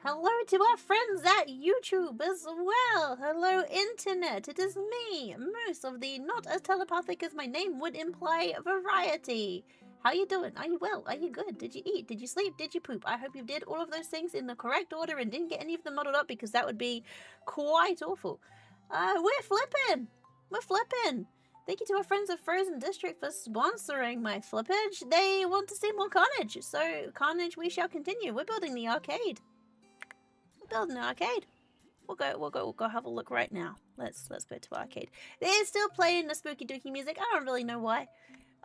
Hello to our friends at YouTube as well. Hello, Internet. It is me, Moose of the not as telepathic as my name would imply variety. How you doing? Are you well? Are you good? Did you eat? Did you sleep? Did you poop? I hope you did all of those things in the correct order and didn't get any of them muddled up because that would be quite awful. We're flipping. We're flipping. Thank you to our friends at Frozen District for sponsoring my flippage. They want to see more Carnage, so Carnage we shall continue. We're building the arcade. Building an arcade. We'll go have a look right now. Let's go to arcade. They're still playing the spooky dooky music. I don't really know why.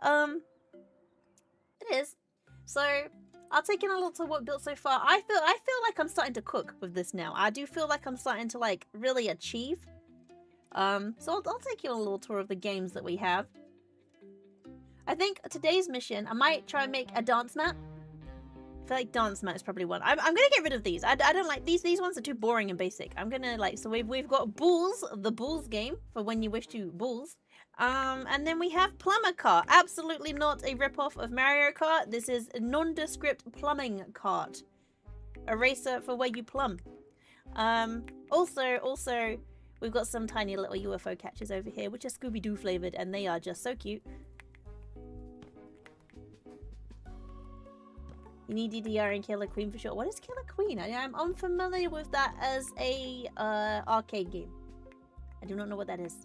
It is. So I'll take in a look at what built so far. I feel like I'm starting to cook with this now. I do feel like I'm starting to like really achieve. So I'll take you on a little tour of the games that we have. I think today's mission, I might try and make a dance mat. I feel like dance mat is probably one. I'm gonna get rid of these. I don't like these. These ones are too boring and basic. I'm gonna like, so we've got Bulls, the Bulls game for when you wish to Bulls. And then we have Plumber Cart. Absolutely not a ripoff of Mario Kart. This is a nondescript plumbing cart. A racer for where you plumb. Also, we've got some tiny little UFO catchers over here, which are Scooby-Doo flavored, and they are just so cute. You need DDR and Killer Queen for sure. What is Killer Queen? I'm unfamiliar with that as a arcade game. I do not know what that is.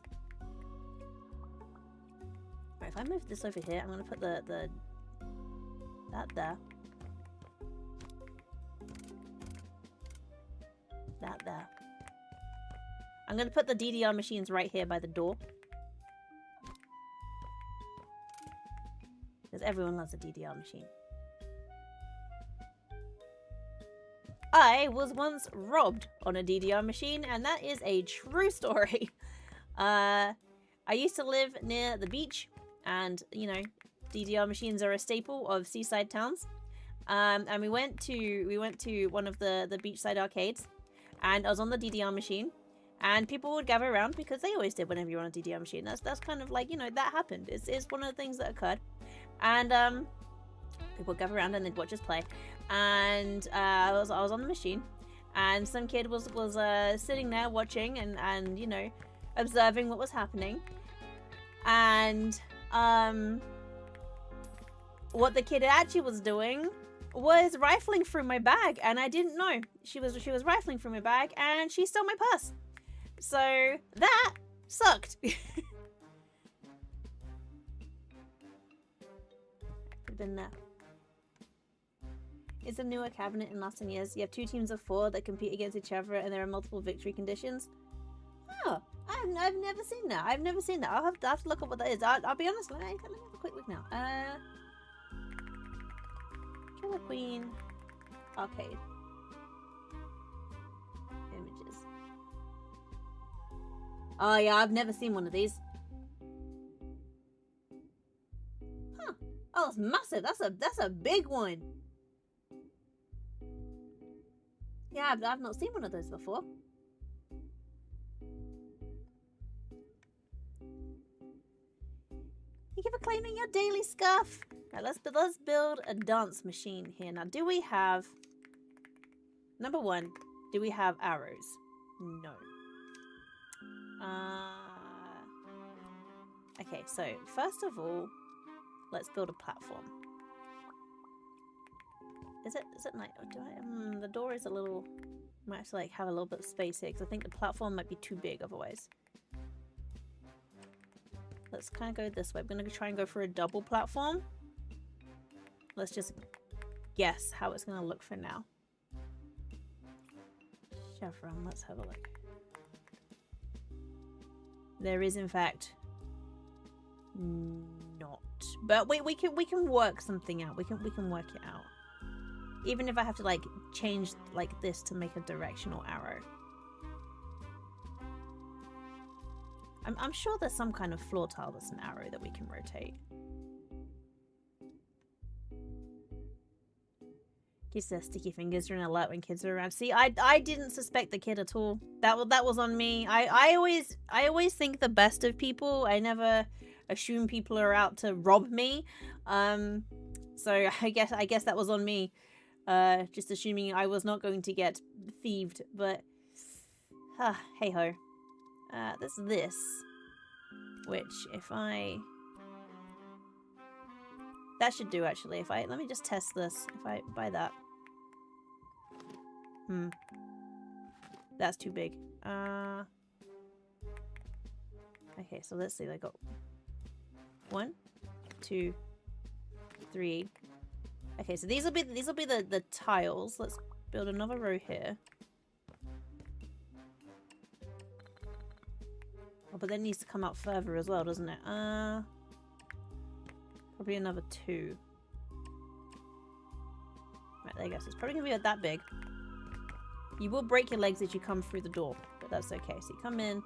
Right, if I move this over here, I'm gonna put that there. That there. I'm gonna put the DDR machines right here by the door. Because everyone loves a DDR machine. I was once robbed on a DDR machine, and that is a true story. I used to live near the beach, and, you know, DDR machines are a staple of seaside towns. And we went to one of the beachside arcades, and I was on the DDR machine, and people would gather around because they always did whenever you're on a DDR machine. That's kind of like, you know, that happened. It's one of the things that occurred. And people would gather around and they'd watch us play. And I was on the machine, and some kid was sitting there watching and you know, observing what was happening. And what the kid actually was doing was rifling through my bag, and I didn't know she was rifling through my bag, and she stole my purse. So that sucked. I've been there. It's a newer cabinet in last 10 years. You have 2 teams of 4 that compete against each other, and there are multiple victory conditions. Oh, I've never seen that. I've never seen that. I'll have to look up what that is. I'll be honest. Let me have a quick look now. Killer Queen arcade images. Oh yeah, I've never seen one of these. Huh? Oh, it's massive. That's a big one. Yeah, I've not seen one of those before. Thank you for claiming your daily scuff. Right, let's build a dance machine here. Now, do we have... Number 1, do we have arrows? No. Okay, so first of all, let's build a platform. Is it night? Do I? The door is a little. Might have to like have a little bit of space here because I think the platform might be too big otherwise. Let's kind of go this way. I'm gonna try and go for a double platform. Let's just guess how it's gonna look for now. Chevron. Let's have a look. There is in fact not, but we can work something out. We can work it out. Even if I have to like change like this to make a directional arrow. I'm sure there's some kind of floor tile that's an arrow that we can rotate. Kids their sticky fingers during a alert when kids are around. See, I didn't suspect the kid at all. That was on me. I always think the best of people. I never assume people are out to rob me. So I guess that was on me. Just assuming I was not going to get thieved, but hey ho. There's this, which if I... That should do, actually. If I... Let me just test this. If I buy that. That's too big. Okay, so let's see. I got 1, 2, 3. Okay, so these will be the tiles. Let's build another row here. Oh, but that needs to come out further as well, doesn't it? Probably another 2. Right, there you go. So it's probably gonna be that big. You will break your legs as you come through the door, but that's okay. So you come in.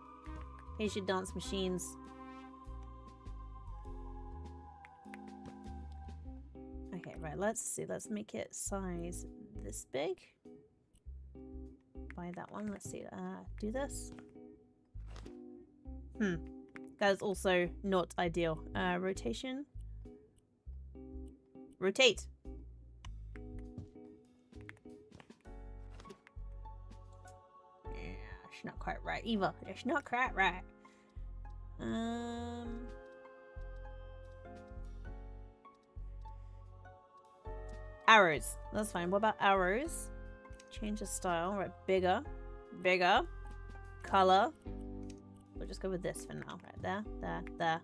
Here's your dance machines. Okay, right, let's see. Let's make it size this big. Buy that one. Let's see. Do this. That is also not ideal. Rotation. Rotate. It's not quite right either. It's not quite right. Arrows. That's fine. What about arrows? Change the style. Right, bigger. Bigger. Color. We'll just go with this for now. Right there. There. There.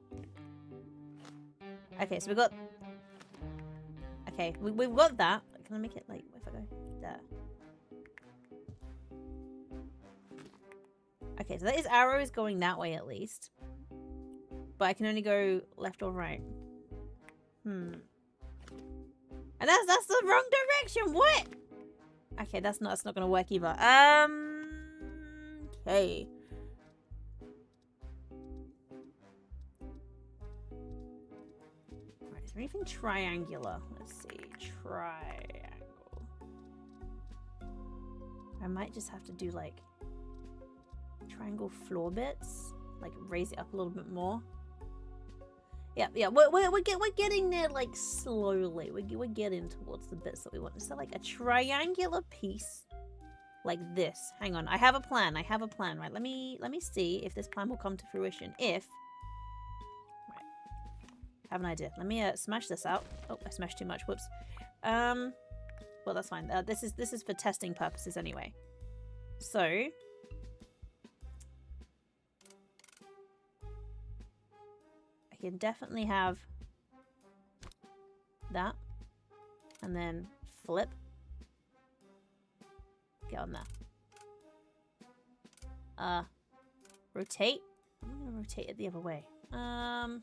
Okay, so we got... Okay, we've got that. Can I make it like... If I go there. Okay, so that is arrows going that way at least. But I can only go left or right. And that's the wrong direction. What? Okay, that's not gonna work either. Okay. Alright, is there anything triangular? Let's see. Triangle. I might just have to do like triangle floor bits, like raise it up a little bit more. Yeah, we're getting there like slowly. We're getting towards the bits that we want. So like a triangular piece like this. Hang on, I have a plan. Right, let me see if this plan will come to fruition. If right, have an idea. Let me smash this out. Oh, I smashed too much. Whoops. Well, that's fine. This is for testing purposes anyway. So. You can definitely have that and then flip. Get on there. Rotate. I'm gonna rotate it the other way. I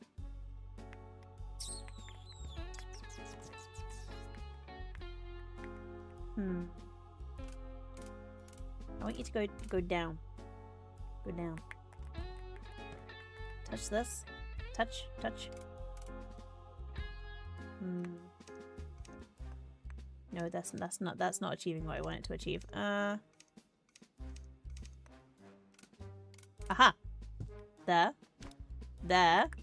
want you to go down. Go down. Touch this. Touch. No, that's not achieving what I want it to achieve. Aha. There.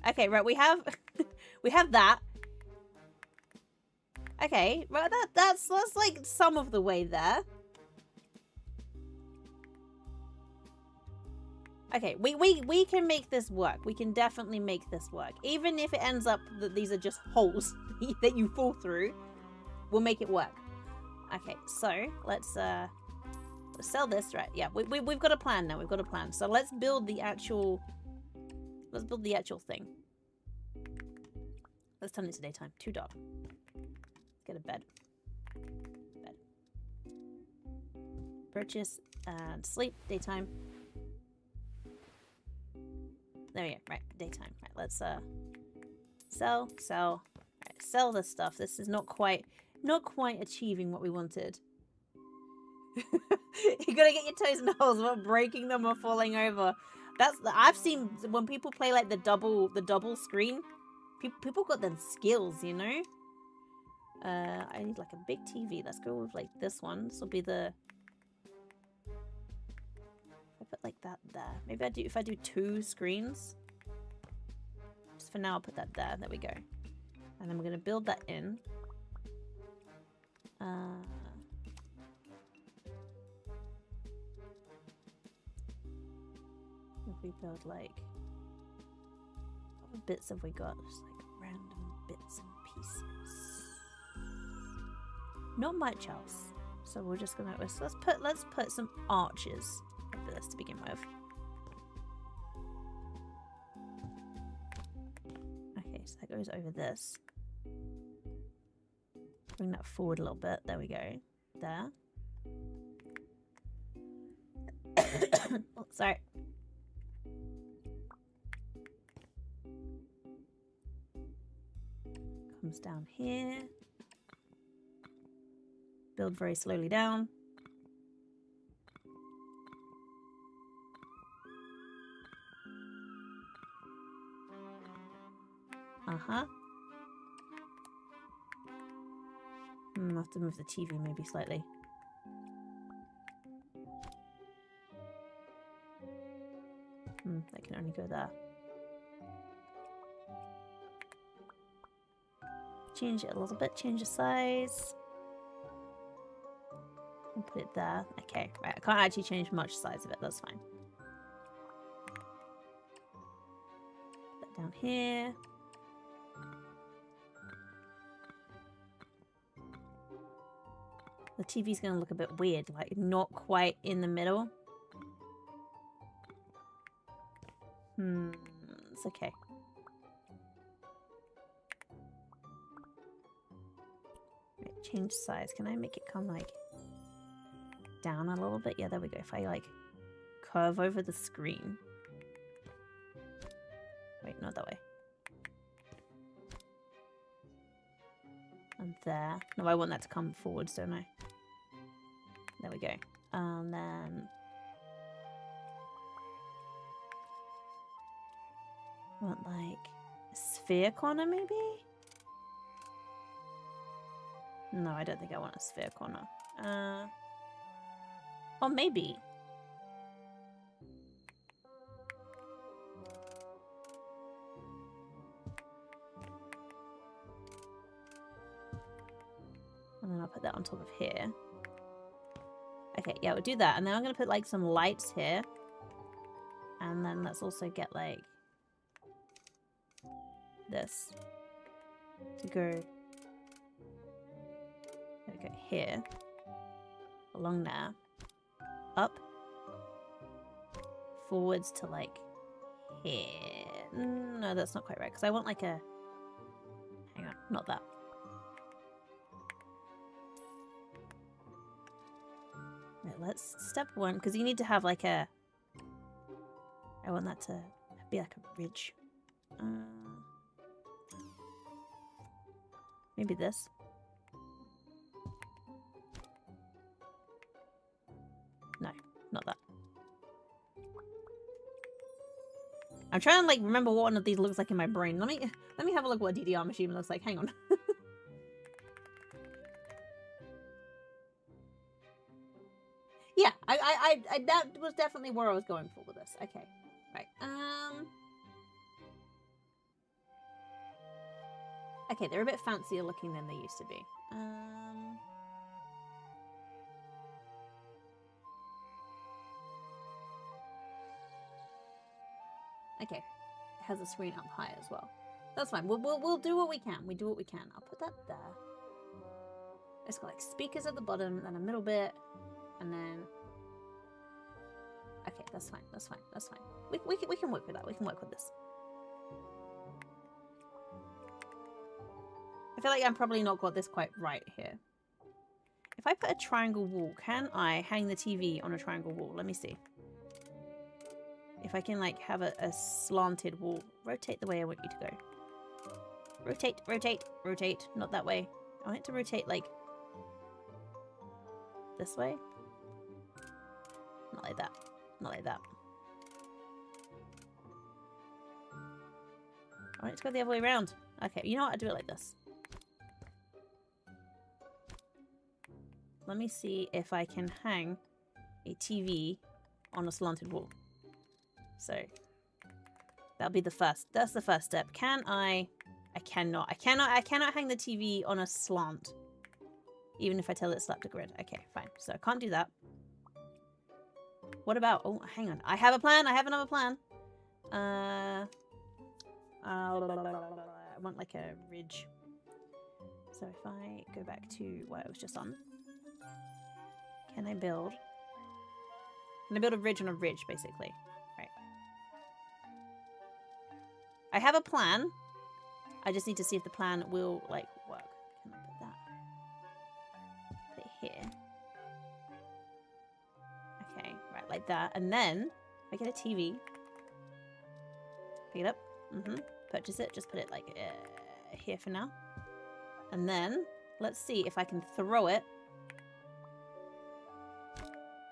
Okay, right, we have we have that. Okay, right, that's like some of the way there. Okay, we can make this work. We can definitely make this work. Even if it ends up that these are just holes that you fall through, we'll make it work. Okay, so let's sell this, right? Yeah, we've got a plan now. We've got a plan. So let's build the actual thing. Let's turn it to daytime. Too dark. Let's get a bed. Purchase and sleep. Daytime. There we go. Right, daytime. Right, let's sell. Right, sell this stuff. This is not quite achieving what we wanted. You gotta get your toes in the holes without breaking them or falling over. I've seen when people play like the double screen. People got them skills, you know. I need like a big TV. Let's go with like this one. This will be the. I put like that there. Maybe if I do 2 screens. Just for now, I'll put that there. There we go. And then we're gonna build that in. we build like... What bits have we got? Just like random bits and pieces. Not much else. So we're just gonna... Let's put some arches over this to begin with. Okay, so that goes over this. Bring that forward a little bit. There we go. There. Oh, sorry. Comes down here. Build very slowly down. Uh-huh. I have to move the TV maybe slightly. That can only go there. Change it a little bit, change the size. And put it there. Okay, right, I can't actually change much size of it, that's fine. Put that down here. The TV's gonna look a bit weird, like not quite in the middle. It's okay. Right, change size. Can I make it come like down a little bit? Yeah, there we go. If I like curve over the screen. Wait, not that way. And there. No, I want that to come forwards, don't I? There we go. And then I want like a sphere corner maybe? No, I don't think I want a sphere corner. Or maybe. And then I'll put that on top of here. Okay, yeah, we'll do that. And then I'm going to put like some lights here. And then let's also get like this to go. There we go, here. Along there. Up. Forwards to like here. No, that's not quite right. Because I want like a... Hang on, not that. Right, let's step one. Because you need to have like a... I want that to be like a ridge. Maybe this. No, not that. I'm trying to like remember what one of these looks like in my brain. Let me have a look what a DDR machine looks like. Hang on. Yeah, I that was definitely where I was going for with this. Okay, right. Okay, they're a bit fancier looking than they used to be. Okay, it has a screen up high as well. That's fine. We'll do what we can. We do what we can. I'll put that there. It's got like speakers at the bottom, and a middle bit, and then. Okay, that's fine. That's fine. That's fine. We can work with that. We can work with this. I feel like I'm probably not got this quite right here. If I put a triangle wall, can I hang the TV on a triangle wall? Let me see. If I can like have a slanted wall. Rotate the way I want you to go. Rotate, rotate, rotate. Not that way. I want it to rotate like this way. Not like that. Not like that. I want it to go the other way around. Okay, you know what? I'll do it like this. Let me see if I can hang a TV on a slanted wall. So that'll be the first. That's the first step. Can I? I cannot. I cannot hang the TV on a slant. Even if I tell it slap the grid. Okay, fine. So I can't do that. What about? Oh, hang on. I have a plan. I have another plan. I want like a ridge. So if I go back to what I was just on, can I build? Can I build a ridge on a ridge, basically? Right. I have a plan. I just need to see if the plan will, like, work. Can I put that? Put it here. Okay, right, like that. And then, if I get a TV, pick it up, purchase it, just put it, like, here for now. And then, let's see if I can throw it.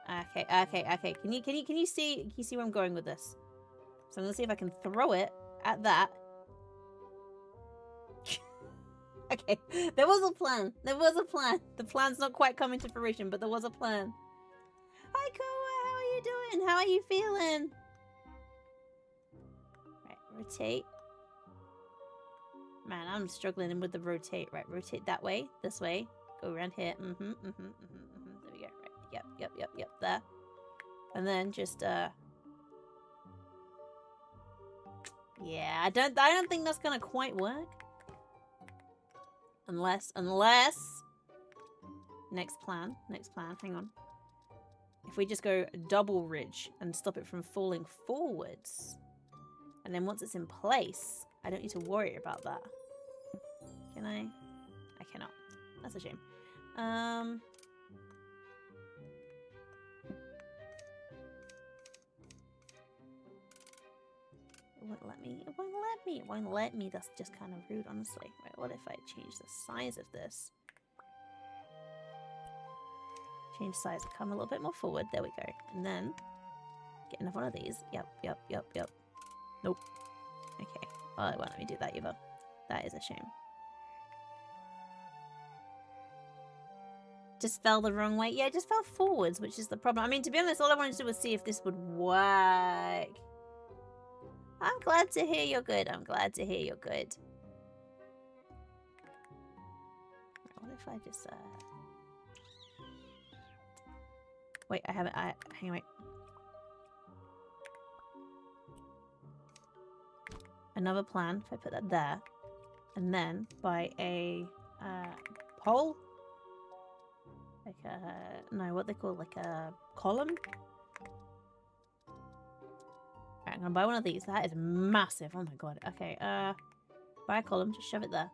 Okay. Can you see where I'm going with this? So I'm gonna see if I can throw it at that. Okay, there was a plan. There was a plan. The plan's not quite coming to fruition, but there was a plan. Hi, Koa. How are you doing? How are you feeling? Right, rotate. Man, I'm struggling with the rotate. Right, rotate that way, this way. Go around here. There we go. Right. Yep. There. And then just yeah, I don't think that's gonna quite work. Unless next plan, hang on. If we just go double ridge and stop it from falling forwards. And then once it's in place, I don't need to worry about that. Can I? I cannot. That's a shame. It won't let me. It won't let me. That's just kind of rude, honestly. Right, what if I change the size of this? Change size. Come a little bit more forward. There we go. And then get another one of these. Yep. Nope. Okay. Oh, it won't let me do that either. That is a shame. Just fell the wrong way. Yeah, it just fell forwards, which is the problem. I mean, to be honest, all I wanted to do was see if this would work. I'm glad to hear you're good. I'm glad to hear you're good. What if I just, wait, I haven't, hang on, wait. Another plan, if I put that there. And then, by a, pole? Like a, no, what they call, like a column? Right, I'm gonna buy one of these. That is massive. Oh my god. Okay, buy a column. Just shove it there.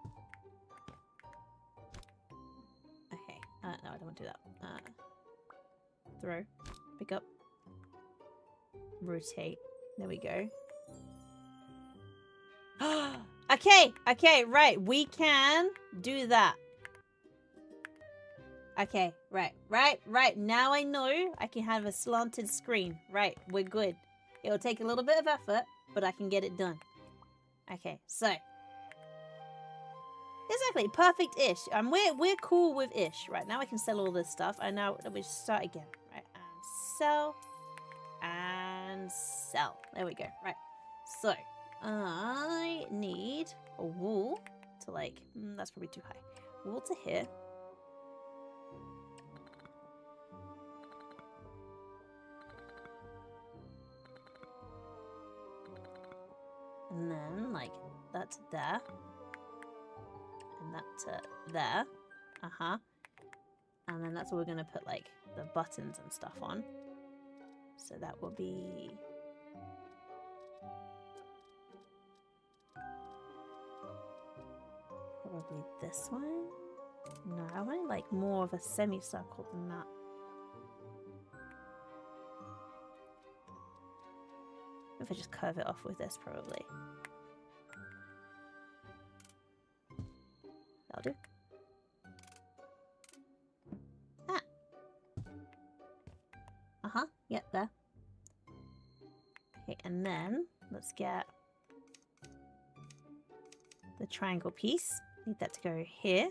Okay. No, I don't want to do that. Throw. Pick up. Rotate. There we go. Okay, right. We can do that. Okay, right. Now I know I can have a slanted screen. Right, we're good. It'll take a little bit of effort, but I can get it done. Okay, so. Exactly, perfect-ish. We're cool with ish. Right, now I can sell all this stuff. And now we start again. Right, and sell. And sell. There we go. Right, so. I need a wool to like, that's probably too high. Wool to here. And then, like, that to there. And that to there. And then that's where we're going to put, like, the buttons and stuff on. So that will be... probably this one? No, I want, like, more of a semicircle than that. If I just curve it off with this, probably. That'll do. Yep, there. Okay, and then let's get the triangle piece. Need that to go here.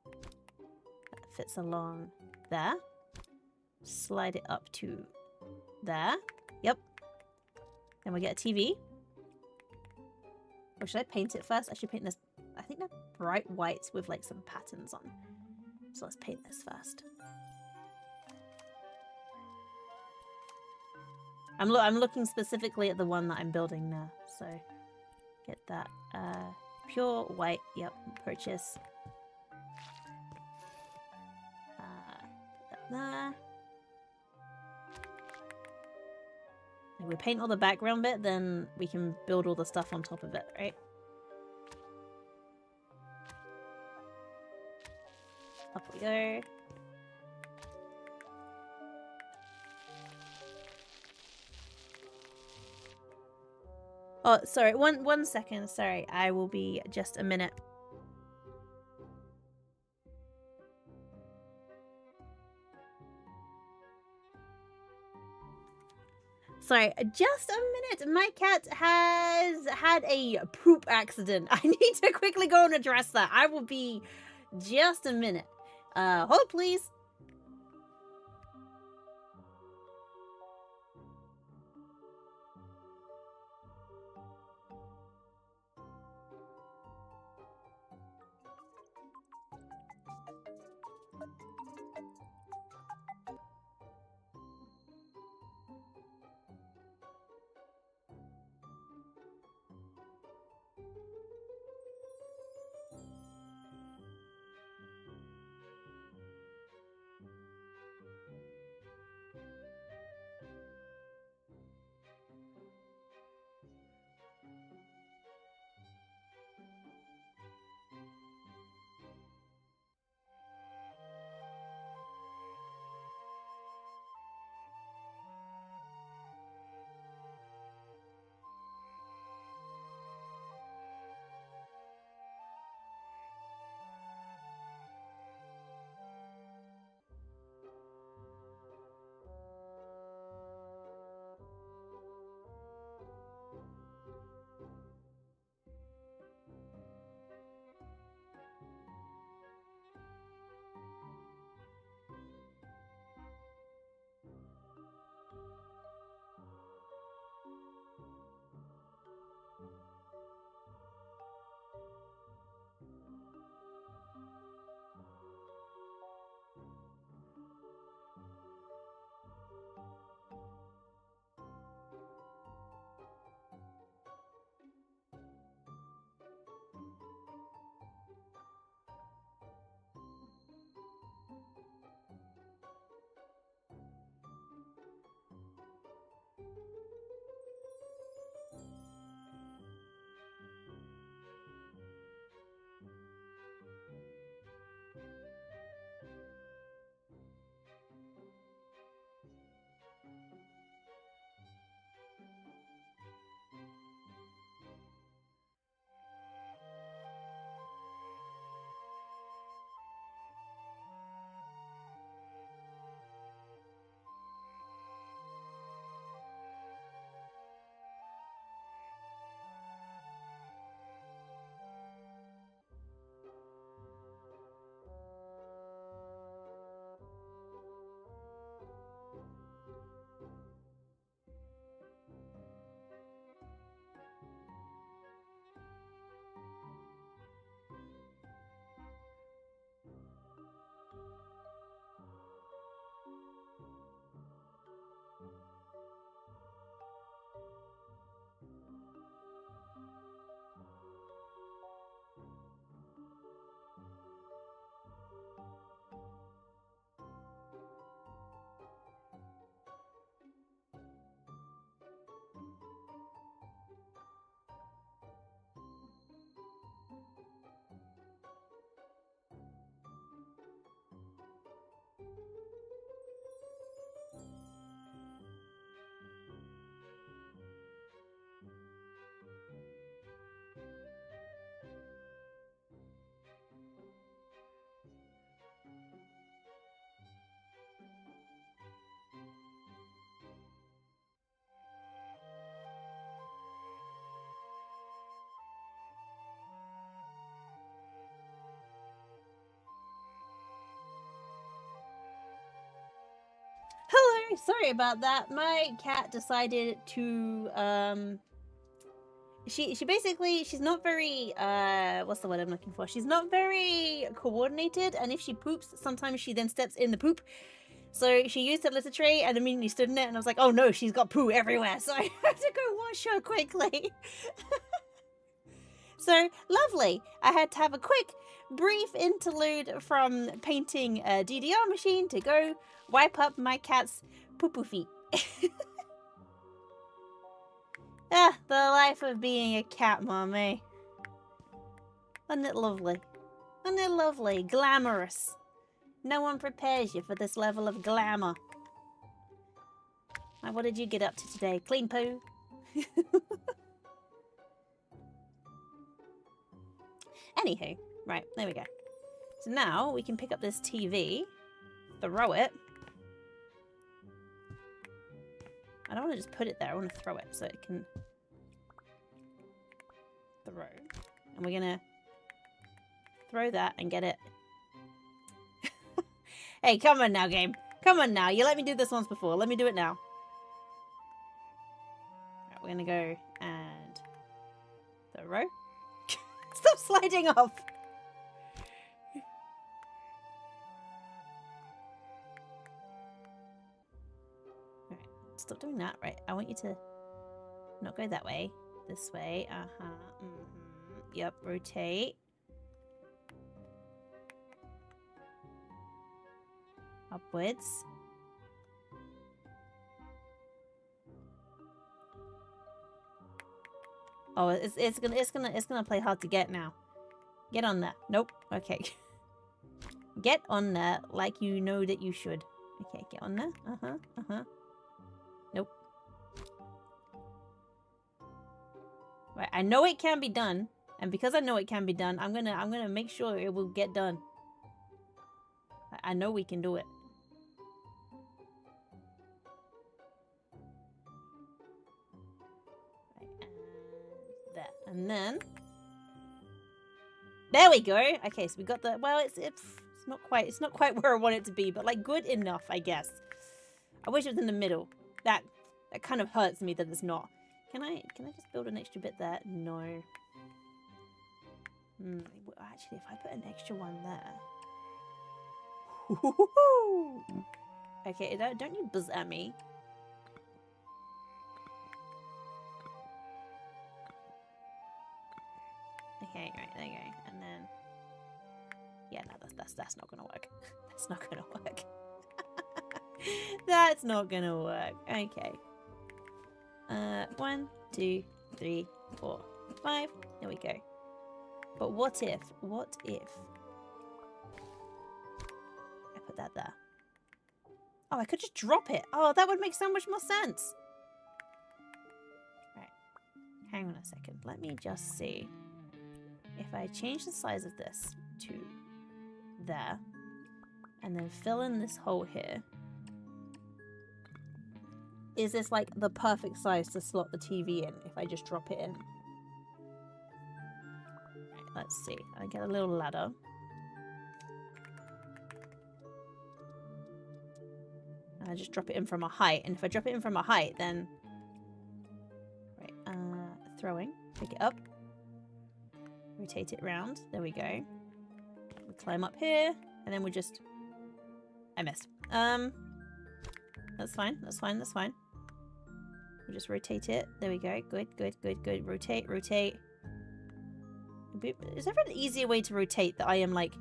That fits along there. Slide it up to there. Yep. Then we get a TV. Or should I paint it first? I should paint this. I think they're bright whites with like some patterns on. So let's paint this first. I'm looking specifically at the one that I'm building now, so get that. Pure white, yep, purchase. Put that there. If we paint all the background bit, then we can build all the stuff on top of it, right? Up we go. Oh, sorry, one second, sorry. I will be just a minute. Sorry, just a minute. My cat has had a poop accident. I need to quickly go and address that. I will be just a minute. Hold please. Hello, sorry about that. My cat decided to she basically, she's not very what's the word I'm looking for? She's not very coordinated, and if she poops, sometimes she then steps in the poop. So she used the litter tray and immediately stood in it, and I was like, oh no, she's got poo everywhere. So I had to go wash her quickly. So lovely. I had to have a quick, brief interlude from painting a DDR machine to go wipe up my cat's poo-poo feet. Ah, the life of being a cat mom, eh? Isn't it lovely? Isn't it lovely? Glamorous. No one prepares you for this level of glamour. Now, what did you get up to today? Clean poo? Anywho, right, there we go. So now we can pick up this TV, throw it. I don't want to just put it there, I want to throw it so it can throw. And we're going to throw that and get it. Hey, come on now, game. Come on now. You let me do this once before. Let me do it now. Right, we're going to go and throw. Stop sliding off. Right, stop doing that. Right, I want you to not go that way. This way. Yep, rotate. Upwards. Oh, it's gonna play hard to get now. Get on there. Nope. Okay. Get on there like you know that you should. Okay, get on there. Nope. Right, I know it can be done, and because I know it can be done, I'm gonna make sure it will get done. I know we can do it. And then there we go. Okay, so we got the it's not quite where I want it to be, but like good enough, I guess. I wish it was in the middle. That kind of hurts me that it's not. Can I just build an extra bit there? No. Actually, if I put an extra one there. Okay, don't you buzz at me. Okay, right, there you go. And then... Yeah, no, that's not gonna work. That's not gonna work. That's not gonna work. Okay. 1, 2, 3, 4, 5. There we go. But what if I put that there? Oh, I could just drop it. Oh, that would make so much more sense. Right. Hang on a second. Let me just see. If I change the size of this to there, and then fill in this hole here, is this like the perfect size to slot the TV in if I just drop it in? Right, let's see. I get a little ladder. And I just drop it in from a height, and if I drop it in from a height, then... Right, throwing. Pick it up. Rotate it round. There we go. We climb up here, and then we just... I missed. That's fine. That's fine. That's fine. We just rotate it. There we go. Good, good, good, good. Rotate, rotate. Is there an easier way to rotate that I am like...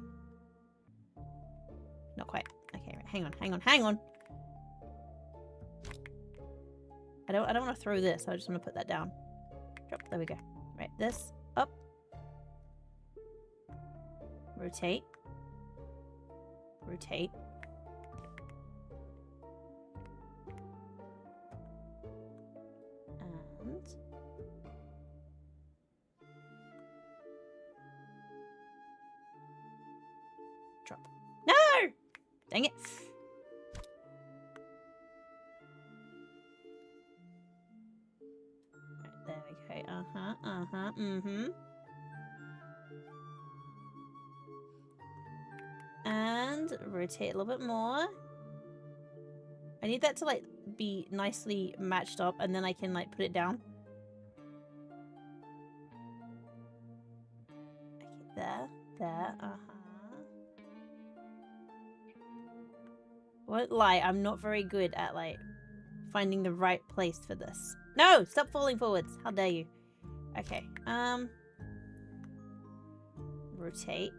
Not quite. Okay, right. Hang on, hang on, hang on. I don't want to throw this. I just want to put that down. Drop. There we go. Right, this. Up. Rotate. Rotate. And... Drop. No! Dang it. Right, there we go. And rotate a little bit more. I need that to like be nicely matched up, and then I can like put it down. Okay, there, there, won't lie, I'm not very good at, like, finding the right place for this. No! Stop falling forwards. How dare you. Okay, rotate.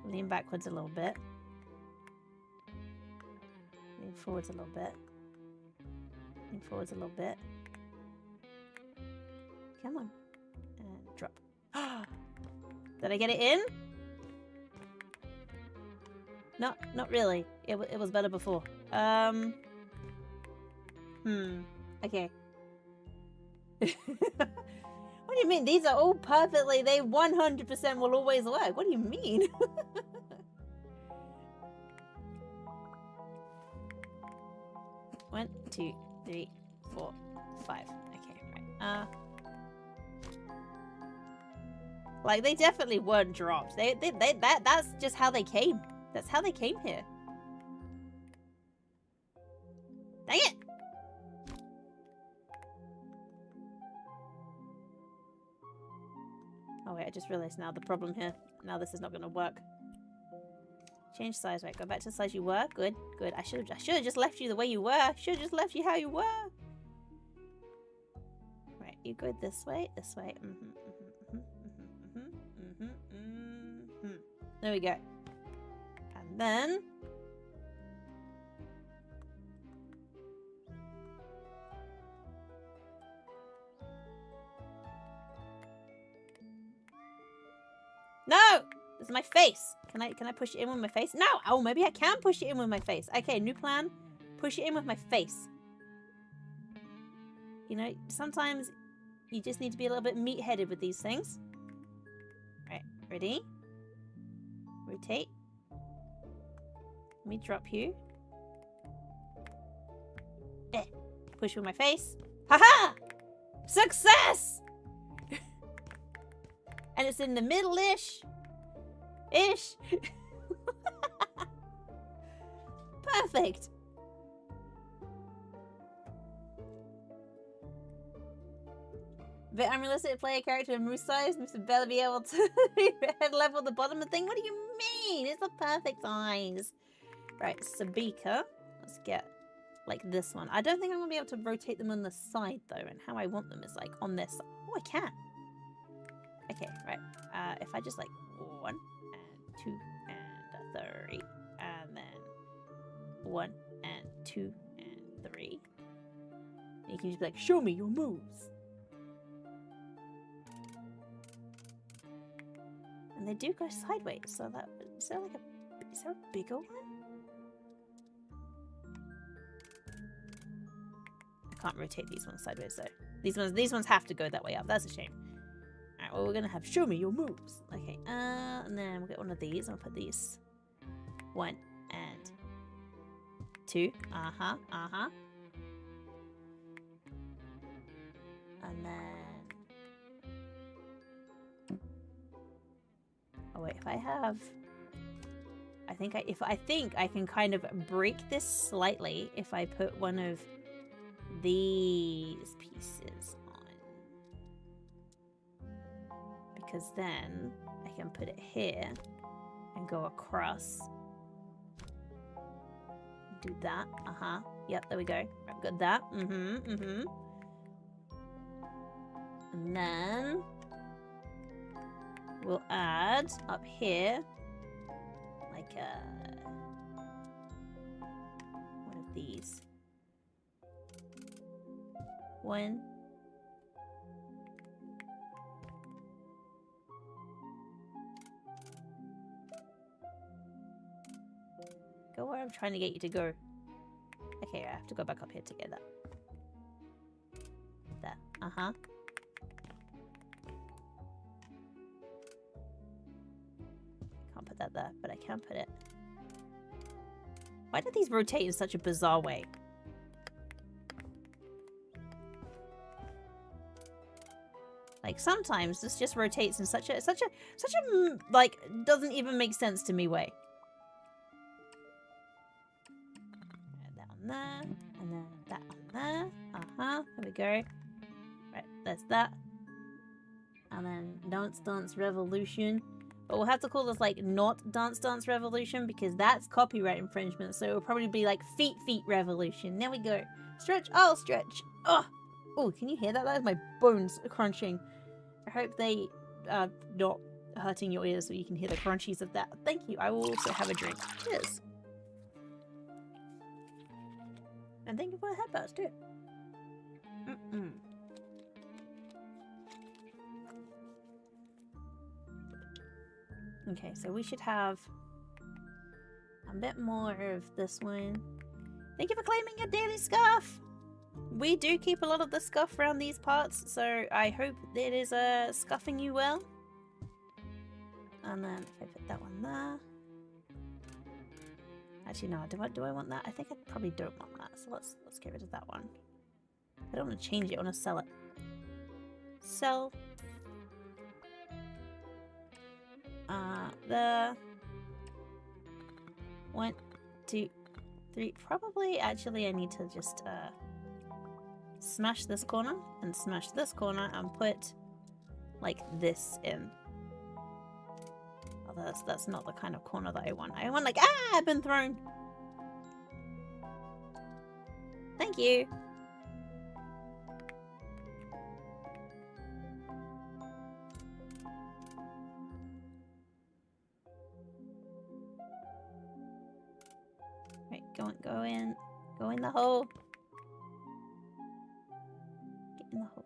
Lean backwards a little bit. Lean forwards a little bit. Lean forwards a little bit. Come on. And drop. Did I get it in? No, not really. It was better before. Okay. What do you mean? These are all perfectly, they 100% will always work. What do you mean? One, two, three, 4, 5. Okay, right. Like, they definitely weren't dropped. That's just how they came. That's how they came here. Dang it! Oh wait, I just realized now the problem here. Now this is not gonna work. Change size, right? Go back to the size you were. Good, good. I should have just left you the way you were. Should have just left you how you were. Right, you go this way, this way. There we go. And then no! This is my face. Can I push it in with my face? No! Oh, maybe I can push it in with my face. Okay, new plan. Push it in with my face. You know, sometimes you just need to be a little bit meat-headed with these things. Right, ready? Rotate. Let me drop you. Push with my face. Haha! Success! And it's in the middle-ish. Perfect. But unrealistic to play a character of moose size. Mr. Bella be able to head level the bottom of the thing. What do you mean? It's the perfect size. Right, Sabika. Let's get like this one. I don't think I'm gonna be able to rotate them on the side though, and how I want them is like on this side. Oh, I can. Okay, right. If I just like 1 and 2 and 3, and then 1 and 2 and 3, and you can just be like, show me your moves. And they do go sideways, so that is there a bigger one? I can't rotate these ones sideways though. These ones have to go that way up. That's a shame. Alright, well we're gonna have show me your moves. Okay, and then we'll get one of these. I'll put these 1 and 2. And then oh wait, if I have I think I can kind of break this slightly if I put one of these pieces on. Because then I can put it here and go across. Do that. Yep, there we go. I've got that. And then we'll add up here like one of these. 1. Go where I'm trying to get you to go. Okay, I have to go back up here to get that. There. Can't put that there, but I can put it. Why do these rotate in such a bizarre way? Like sometimes this just rotates in such a like doesn't even make sense to me way. And that on there, and then that on there. There we go. Right, there's that. And then Dance Dance Revolution. But we'll have to call this, like, not Dance Dance Revolution because that's copyright infringement. So it'll probably be, like, Feet Revolution. There we go. Stretch. Oh, stretch. Oh, oh, can you hear that? That is my bones crunching. I hope they are not hurting your ears so you can hear the crunchies of that. Thank you. I will also have a drink. Cheers. And thank you for the headphones, too. Okay, so we should have a bit more of this one. Thank you for claiming your daily scarf! We do keep a lot of the scuff around these parts, so I hope it is scuffing you well. And then if I put that one there. Actually, no, do I want that? I think I probably don't want that, so let's get rid of that one. I don't want to change it, I want to sell it. Sell. The 1, 2, 3. Probably, actually, I need to just smash this corner and smash this corner and put like this in. Oh, that's not the kind of corner that I want. I want like, I've been thrown. Thank you. Right, go in the hole.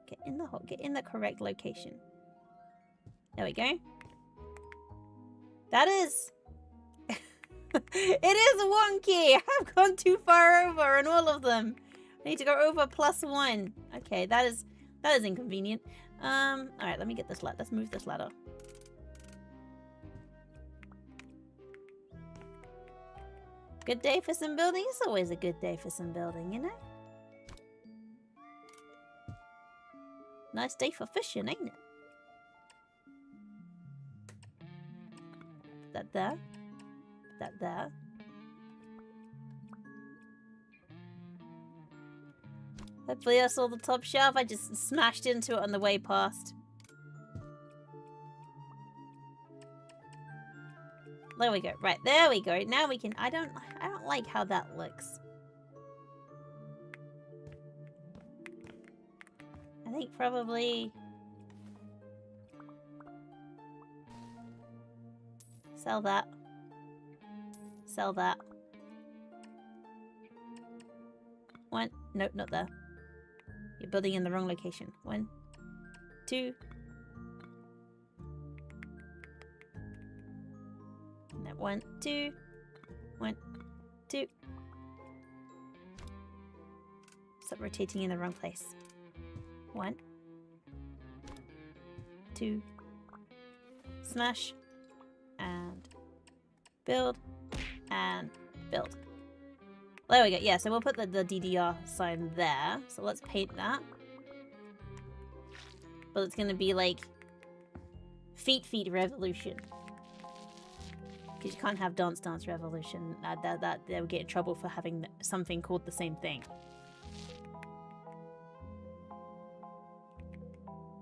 Get in the hole, get in the correct location. There we go. That is... it is wonky! I've gone too far over on all of them. I need to go over +1. Okay, that is inconvenient. Alright, let me get this ladder. Let's move this ladder. Good day for some building? It's always a good day for some building, you know? Nice day for fishing, ain't it? Put that there. Put that there. Hopefully I saw the top shelf. I just smashed into it on the way past. There we go. Right, there we go. Now we can... I don't like how that looks. I think probably... Sell that. Sell that. 1. Nope, not there. You're building in the wrong location. 1, 2. And then 1, 2. 1, 2. Stop rotating in the wrong place. 1, 2. Smash. And build. And build. There we go. Yeah, so we'll put the DDR sign there. So let's paint that. But it's going to be like Feet Revolution. Because you can't have Dance Dance Revolution. They would get in trouble for having something called the same thing.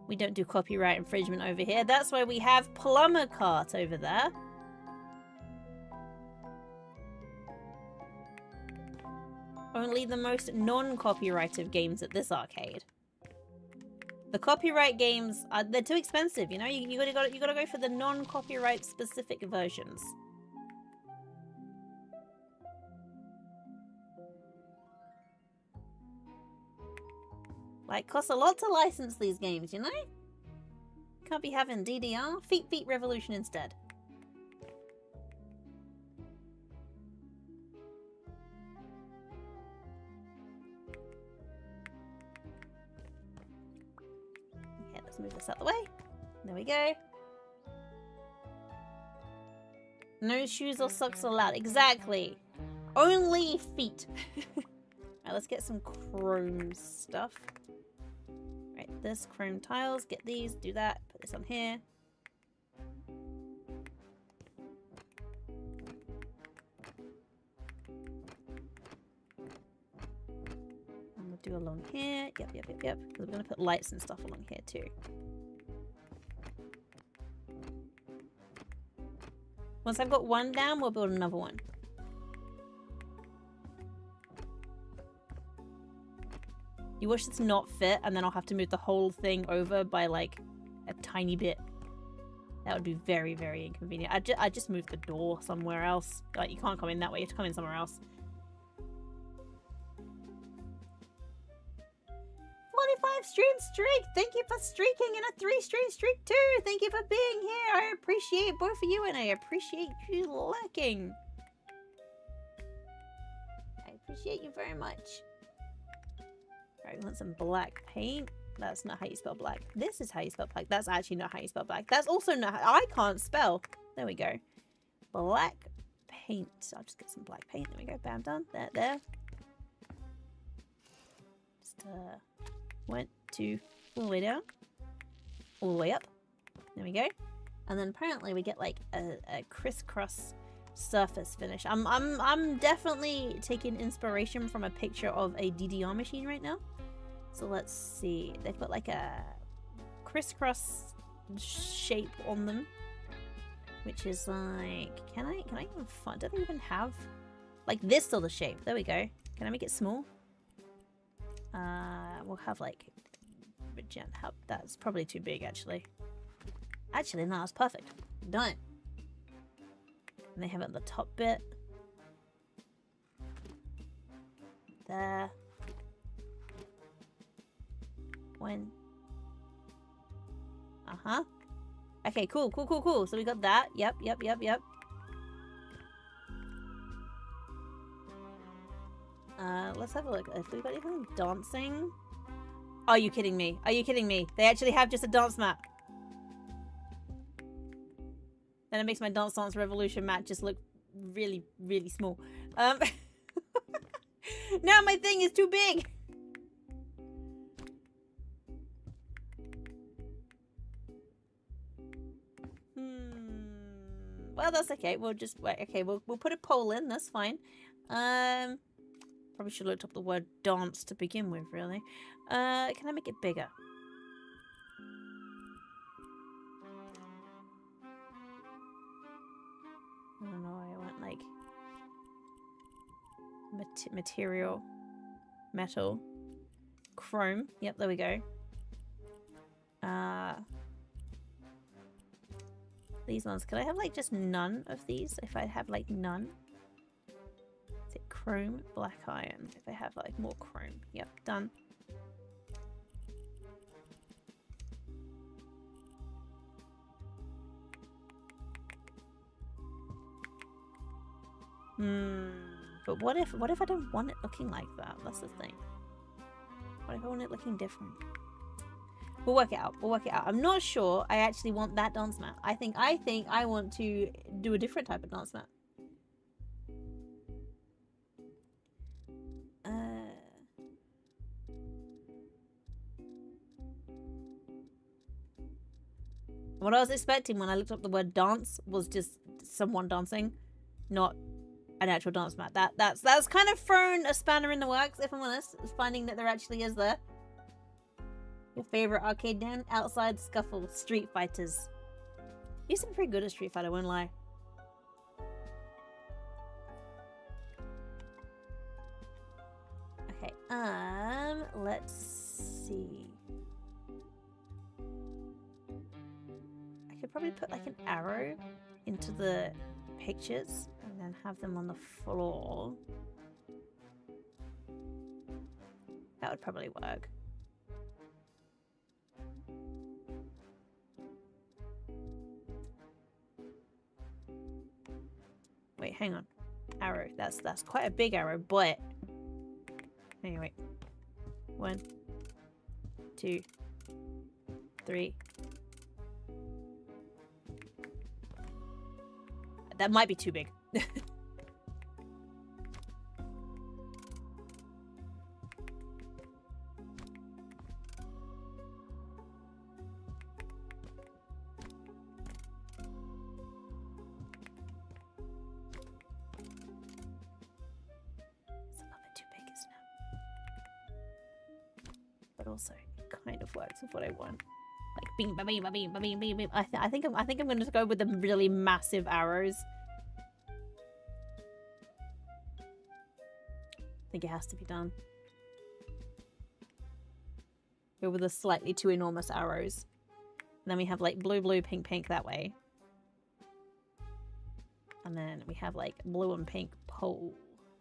We don't do copyright infringement over here. That's why we have Plumber Cart over there. Only the most non-copyrighted games at this arcade. The copyright games they're too expensive, you know? You gotta go for the non-copyright specific versions. Like, costs a lot to license these games, you know? Can't be having DDR. Feet Revolution instead. Okay, let's move this out the way. There we go. No shoes or socks allowed. Exactly. Only feet. Alright, let's get some chrome stuff. Right, this chrome tiles. Get these. Do that. Put this on here. And we'll do along here. Yep. Because we're going to put lights and stuff along here too. Once I've got one down, we'll build another one. You wish it's not fit, and then I'll have to move the whole thing over by like a tiny bit. That would be very, very inconvenient. I just moved the door somewhere else. Like, you can't come in that way. You have to come in somewhere else. 45 stream streak. Thank you for streaking in a 3-stream streak too. Thank you for being here. I appreciate both of you, and I appreciate you lurking. I appreciate you very much. Alright, we want some black paint. That's not how you spell black. This is how you spell black. That's actually not how you spell black. That's also not how... I can't spell. There we go. Black paint. I'll just get some black paint. There we go. Bam, done. There. Just, 1, 2, all the way down. All the way up. There we go. And then apparently we get like a crisscross surface finish. I'm definitely taking inspiration from a picture of a DDR machine right now. So let's see. They've got like a crisscross shape on them, which is like, can I even find? Do they even have like this sort of shape? There we go. Can I make it small? We'll have like magenta. That's probably too big actually. Actually, no, that's perfect. Done. And they have it on the top bit. There. 1. Uh-huh. Okay, cool. So we got that. Yep. Let's have a look. If we got anything dancing. Are you kidding me? They actually have just a dance mat. Then it makes my Dance Revolution mat just look really, really small. Now my thing is too big. Well, that's okay. We'll just wait. Okay, we'll put a poll in. That's fine. Probably should have looked up the word dance to begin with, really. Can I make it bigger? I don't know. I want like material, metal, chrome. Yep, there we go. These ones. Could I have like just none of these? If I have like none. Is it chrome, black iron? If I have like more chrome. Yep, done. But what if I don't want it looking like that? That's the thing. What if I want it looking different? We'll work it out. I'm not sure I actually want that dance mat. I think I want to do a different type of dance mat. What I was expecting when I looked up the word dance was just someone dancing, not an actual dance mat. That's kind of thrown a spanner in the works, if I'm honest, finding that there actually is there. Your favorite arcade den? Outside Scuffle, Street Fighters. Used to be pretty good at Street Fighter, I won't lie. Okay, let's see. I could probably put like an arrow into the pictures and then have them on the floor. That would probably work. Wait, hang on. Arrow. That's quite a big arrow, but anyway. 1, 2, 3. That might be too big. Also, it kind of works with what I want. Like beam, ba beam, ba beam, ba beam, beam, beam. I think I'm gonna go with the really massive arrows think it has to be done. Go with the slightly too enormous arrows. And then we have like blue, blue, pink, pink that way. And then we have like blue and pink pole.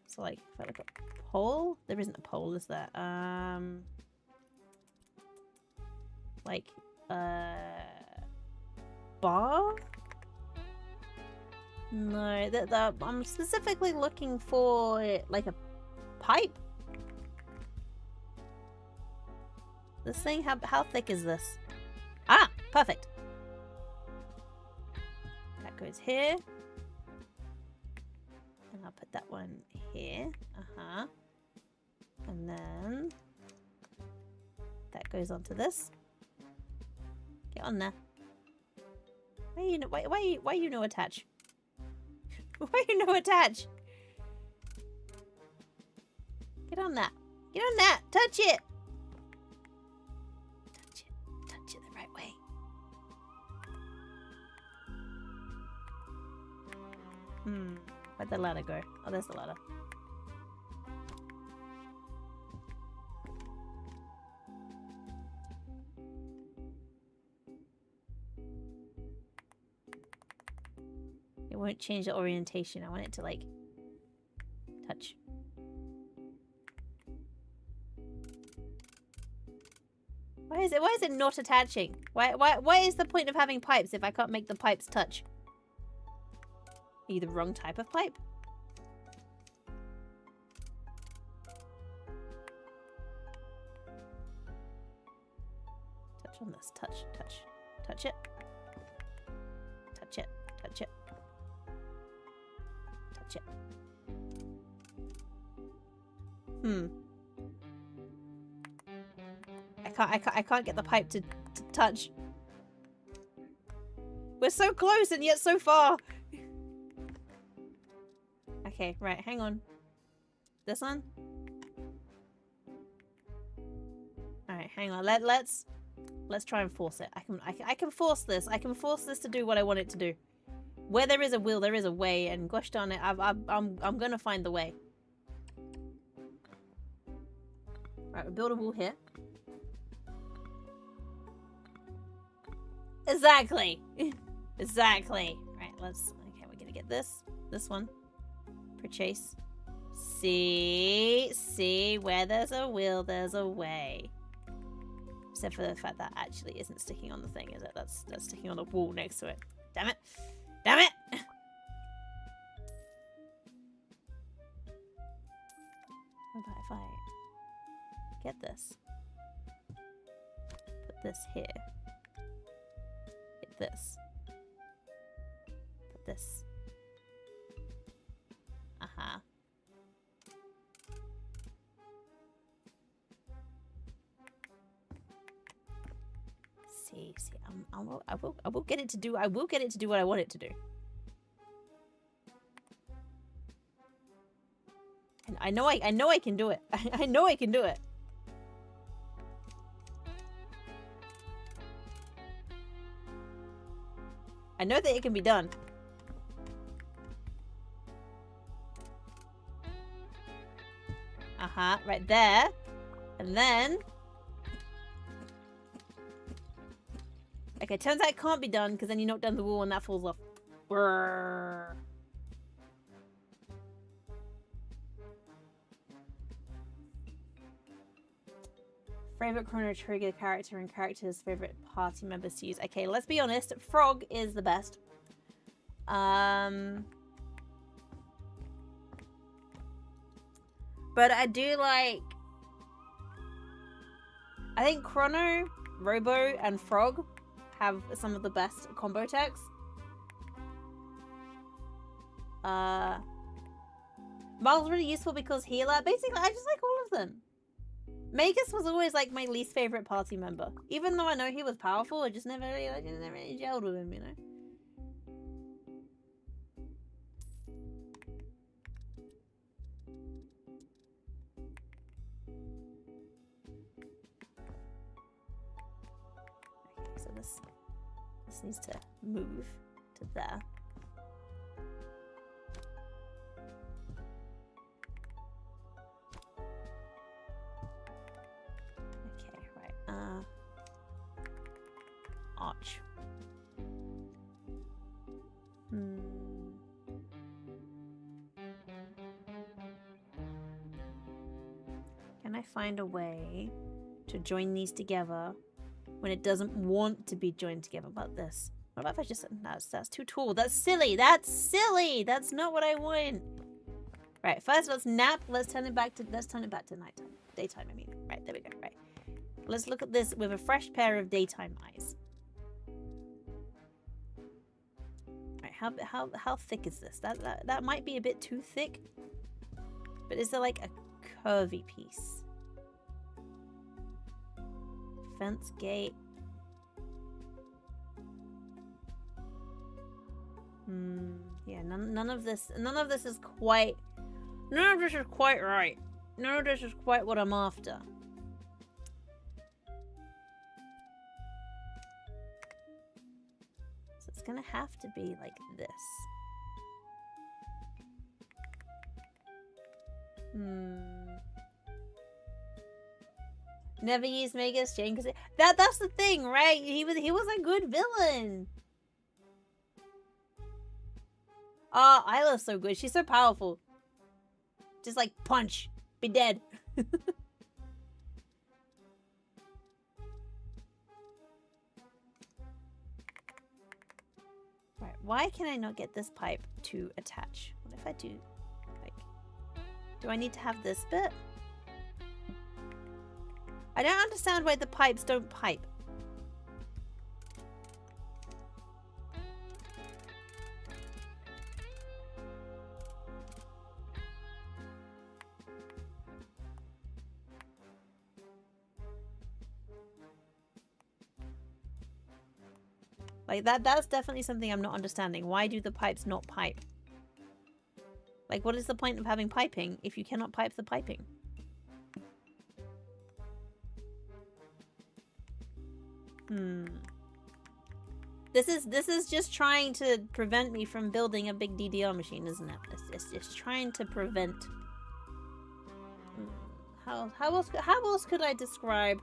So like if I look at pole, there isn't a pole, is there? Like bar? No, I'm specifically looking for like a pipe. This thing, how thick is this? Ah, perfect. That goes here. And I'll put that one here. Uh-huh. And then that goes onto this. Get on there. Why you no attach? Why you no attach? Get on that. Get on that. Touch it. Touch it. Touch it the right way. Where'd the ladder go? Oh, there's the ladder. It won't change the orientation. I want it to like touch. Why is it not attaching? Why is the point of having pipes if I can't make the pipes touch? Are you the wrong type of pipe? Touch on this. Touch. Touch it. Touch it. Touch it. Touch it. I can't get the pipe to touch. We're so close and yet so far. Okay, right, hang on. This one? Alright, hang on. Let's try and force it. I can force this. I can force this to do what I want it to do. Where there is a will, there is a way, and gosh darn it, I'm gonna find the way. Right, we'll build a wall here. Exactly. Exactly. Right, okay, we're gonna get this one. Purchase. See, where there's a will, there's a way. Except for the fact that actually isn't sticking on the thing, is it? That's sticking on the wall next to it. Damn it! Damn it! What about if I get this? Put this here. Get this. Put this. Uh-huh. See, I will get it to do. I will get it to do what I want it to do. And I know I can do it. I know I can do it. I know that it can be done. Uh-huh, right there. And then... Okay, turns out it can't be done, because then you knock down the wall and that falls off. Brrr. Favorite Chrono Trigger character and characters favorite party members to use. Okay, let's be honest. Frog is the best. But I do like... I think Chrono, Robo, and Frog have some of the best combo techs. Marl's really useful because healer. Basically, I just like all of them. Magus was always like my least favorite party member. Even though I know he was powerful, I just never really gelled with him, you know? Okay, so this needs to move to there. I find a way to join these together when it doesn't want to be joined together? About this? What about if I just... No, that's too tall. That's silly. That's silly. That's not what I want. Right, first let's nap. Let's turn it back to nighttime. Daytime, I mean. Right, there we go. Right. Let's look at this with a fresh pair of daytime eyes. Right, how thick is this? That might be a bit too thick. But is there like a curvy piece? Fence gate. Yeah, none of this is quite... None of this is quite right. None of this is quite what I'm after. So it's gonna have to be like this. Never used Mega Exchange because that's the thing, right? He was a good villain. Oh, Isla's so good. She's so powerful. Just like punch, be dead. Right, why can I not get this pipe to attach? What if I do, like, do I need to have this bit? I don't understand why the pipes don't pipe. Like, that's definitely something I'm not understanding. Why do the pipes not pipe? Like, what is the point of having piping if you cannot pipe the piping? This is just trying to prevent me from building a big DDR machine, isn't it? It's just trying to prevent... How else could I describe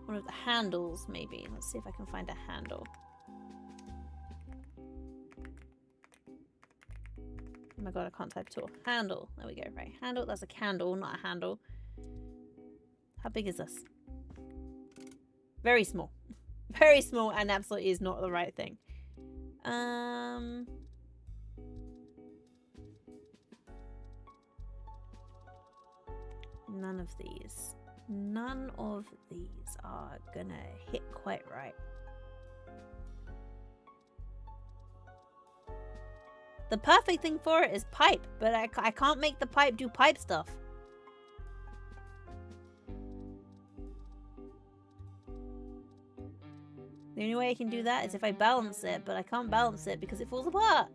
one of the handles, maybe? Let's see if I can find a handle. Oh my god, I can't type at all. Handle. There we go. Right. Handle. That's a candle, not a handle. How big is this? Very small. Very small, and absolutely is not the right thing. None of these. None of these are gonna hit quite right. The perfect thing for it is pipe, but I can't make the pipe do pipe stuff. The only way I can do that is if I balance it, but I can't balance it because it falls apart.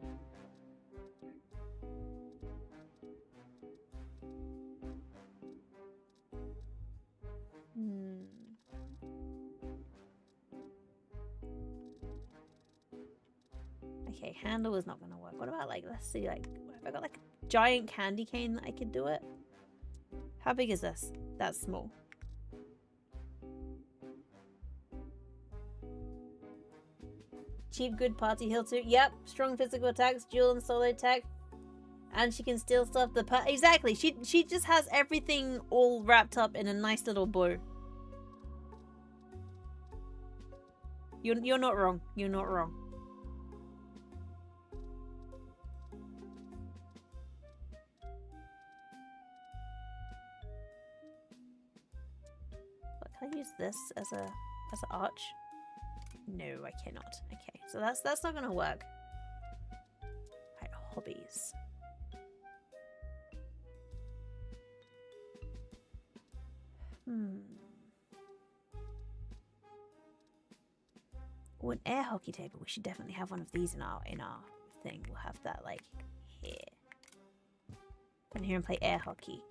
Okay, handle is not gonna work. What about, like, let's see, like, have I got like a giant candy cane that I could do it? How big is this? That's small. Cheap, good party heal too. Yep, strong physical attacks, dual and solo attack, and she can steal stuff. Exactly. She just has everything all wrapped up in a nice little bow. You're not wrong. You're not wrong. But can I use this as an arch? No, I cannot. Okay, so that's not gonna work. Right, hobbies. Oh, an air hockey table. We should definitely have one of these in our thing. We'll have that like here. Come here and play air hockey.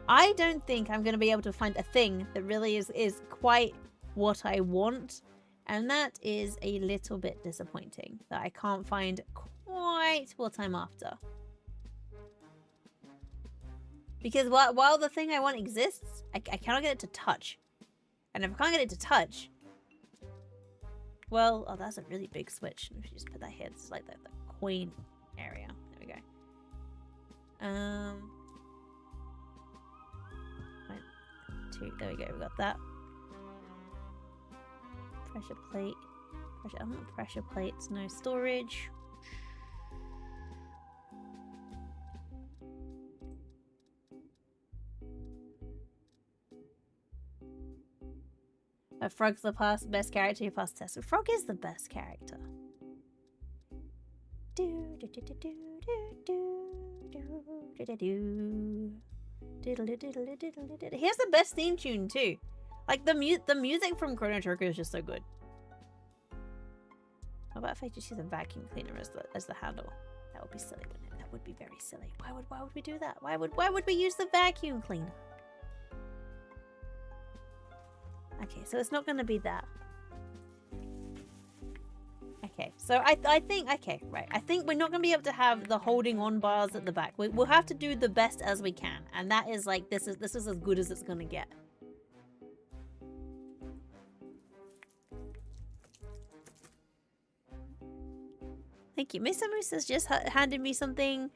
I don't think I'm going to be able to find a thing that really is quite what I want And that is a little bit disappointing that I can't find quite what I'm after. Because while the thing I want exists, I cannot get it to touch. And if I can't get it to touch... Well, oh, that's a really big switch. Let me just put that here. It's like the coin area. There we go. 1, 2, there we go. We got that. Pressure plate. I want pressure plates. No storage. Frog's the best character you passed the test. Frog is the best character. Here's the best theme tune too. Like the music from Chrono Trigger is just so good. How about if I just use a vacuum cleaner as the handle? That would be silly, wouldn't it? That would be very silly. Why would we do that? Why would we use the vacuum cleaner? Okay, so it's not going to be that. Okay, so I think, okay, right. I think we're not going to be able to have the holding on bars at the back. We'll have to do the best as we can. And that is like, this is as good as it's going to get. Thank you. Mr. Moose has just handed me something.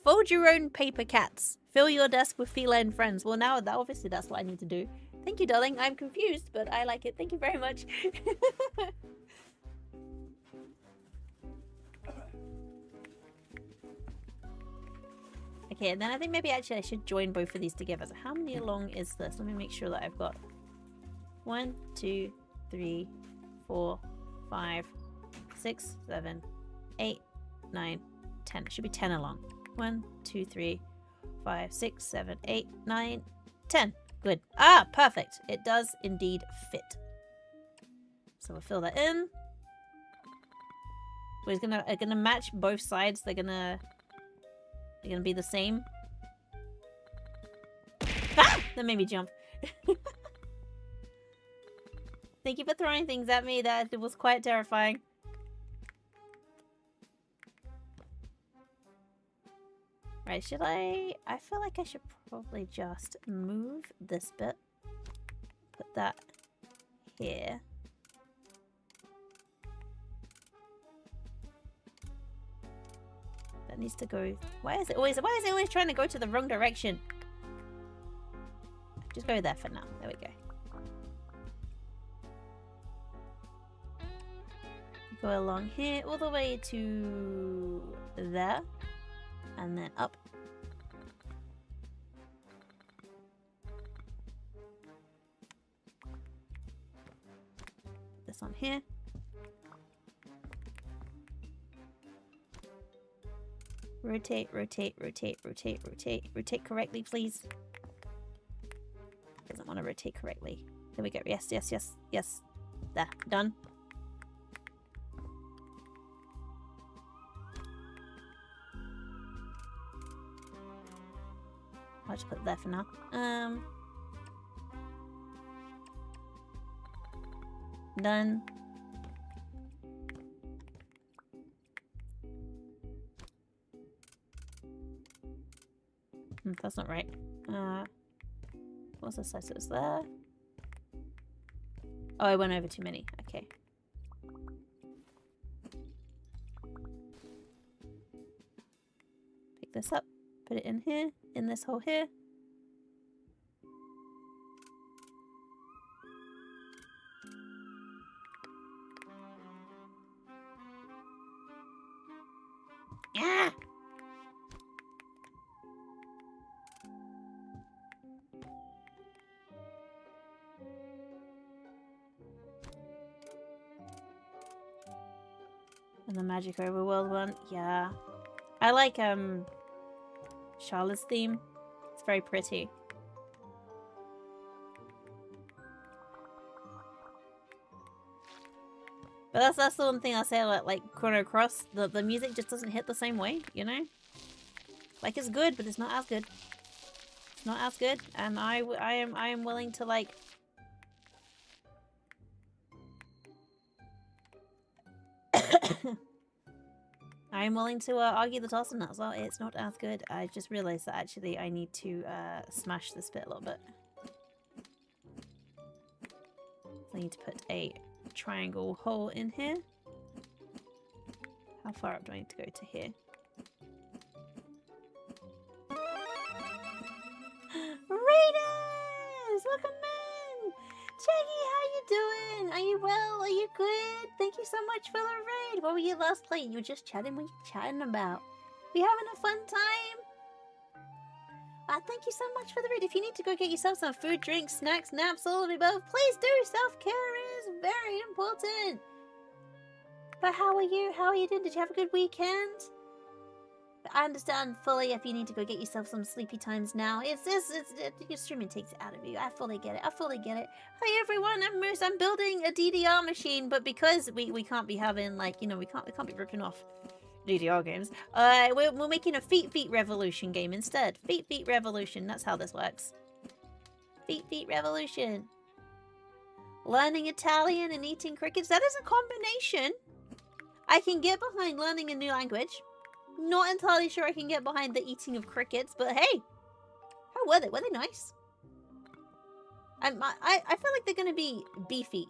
Fold your own paper cats. Fill your desk with feline friends. Well, now, obviously, that's what I need to do. Thank you, darling. I'm confused, but I like it. Thank you very much. Okay, and then I think maybe actually I should join both of these together. So how many long is this? Let me make sure that I've got 1, 2, 3, 4, 5, 6, 7, 8, 9, 10. It should be 10 along. 1, 2, 3, 5, 6, 7, 8, 9, 10. Good. Ah, perfect. It does indeed fit. So we'll fill that in. We're gonna match both sides. They're gonna be the same. Ah! That made me jump. Thank you for throwing things at me. That was quite terrifying. Right, should I feel like I should probably just move this bit. Put that here. That needs to go. Why is it always trying to go to the wrong direction? Just go there for now. There we go. Go along here all the way to there. And then up. This on here. Rotate, rotate, rotate, rotate, rotate. Rotate correctly, please. Doesn't want to rotate correctly. There we go. Yes, yes, yes, yes. There. Done. I'll just put it there for now. Done. That's not right. What's the size? It was there. Oh, I went over too many. Okay. Pick this up. Put it in here. In this hole here. Ah! And the Magic Overworld one, yeah. I like Charlotte's theme. It's very pretty. But that's the one thing I say about like Chrono Cross. The music just doesn't hit the same way, you know? Like it's good, but it's not as good. It's not as good, and I am willing to like I'm willing to argue the toss on that as well. It's not as good. I just realised that actually I need to smash this bit a little bit. I need to put a triangle hole in here. How far up do I need to go to here? Raiders! Welcome in! Jackie, how you doing? Are you well? Are you good? Thank you so much for the raid. What were you last playing? You were just chatting. What are you chatting about? We having a fun time? Thank you so much for the raid. If you need to go get yourself some food, drinks, snacks, naps, all of the above, please do. Self-care is very important. But how are you? How are you doing? Did you have a good weekend? I understand fully if you need to go get yourself some sleepy times now. Your streaming takes it out of you. I fully get it. I fully get it. Hi everyone, I'm Moose. I'm building a DDR machine, but because we can't be having like, you know, we can't be ripping off DDR games. We're making a Feet Revolution game instead. Feet Revolution. That's how this works. Feet Revolution. Learning Italian and eating crickets. That is a combination. I can get behind learning a new language. Not entirely sure I can get behind the eating of crickets, but hey, how were they? Were they nice? I feel like they're gonna be beefy.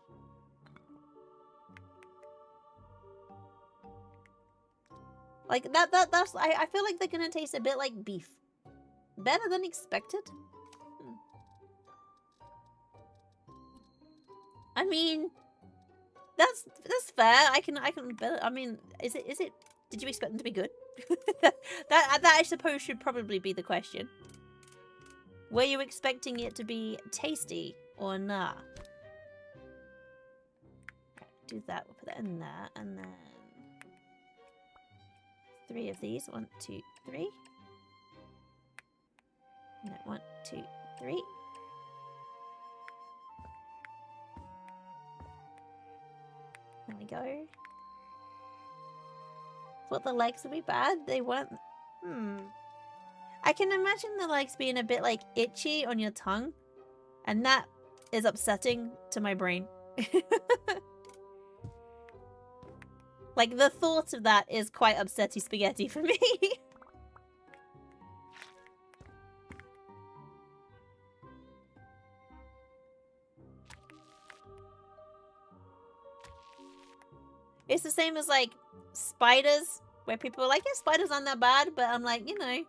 Like that's I feel like they're gonna taste a bit like beef. Better than expected. I mean, that's fair. I can better. I mean, is it? Did you expect them to be good? that I suppose should probably be the question. Were you expecting it to be tasty or not? Right, do that. We'll put that in there, and then 3 of these. 1, 2, 3. No, 1, 2, 3. There we go. Thought the legs would be bad. They weren't. I can imagine the legs being a bit like itchy on your tongue, and that is upsetting to my brain. Like the thought of that is quite upsetty spaghetti for me. It's the same as like spiders, where people are like, yeah, spiders aren't that bad, but I'm like, you know.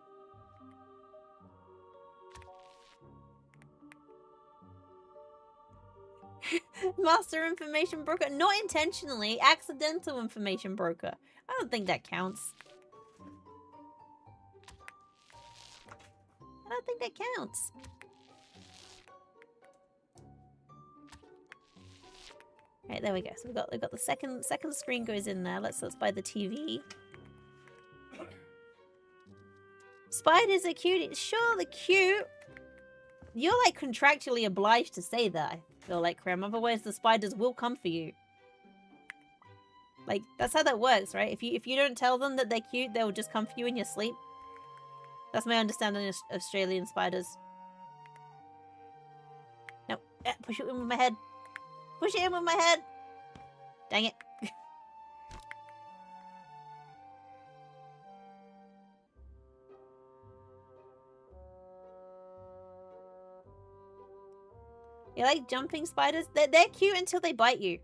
Master information broker. Not intentionally, accidental information broker. I don't think that counts. I don't think that counts. Right, there we go. So we've got the second screen goes in there. Let's buy the TV. Spiders are cute. Sure, they're cute. You're like contractually obliged to say that. I feel like, Krem. Otherwise, the spiders will come for you. Like that's how that works, right? If you don't tell them that they're cute, they'll just come for you in your sleep. That's my understanding of Australian spiders. No, push it in with my head. Push it in with my head! Dang it. You like jumping spiders? They're cute until they bite you.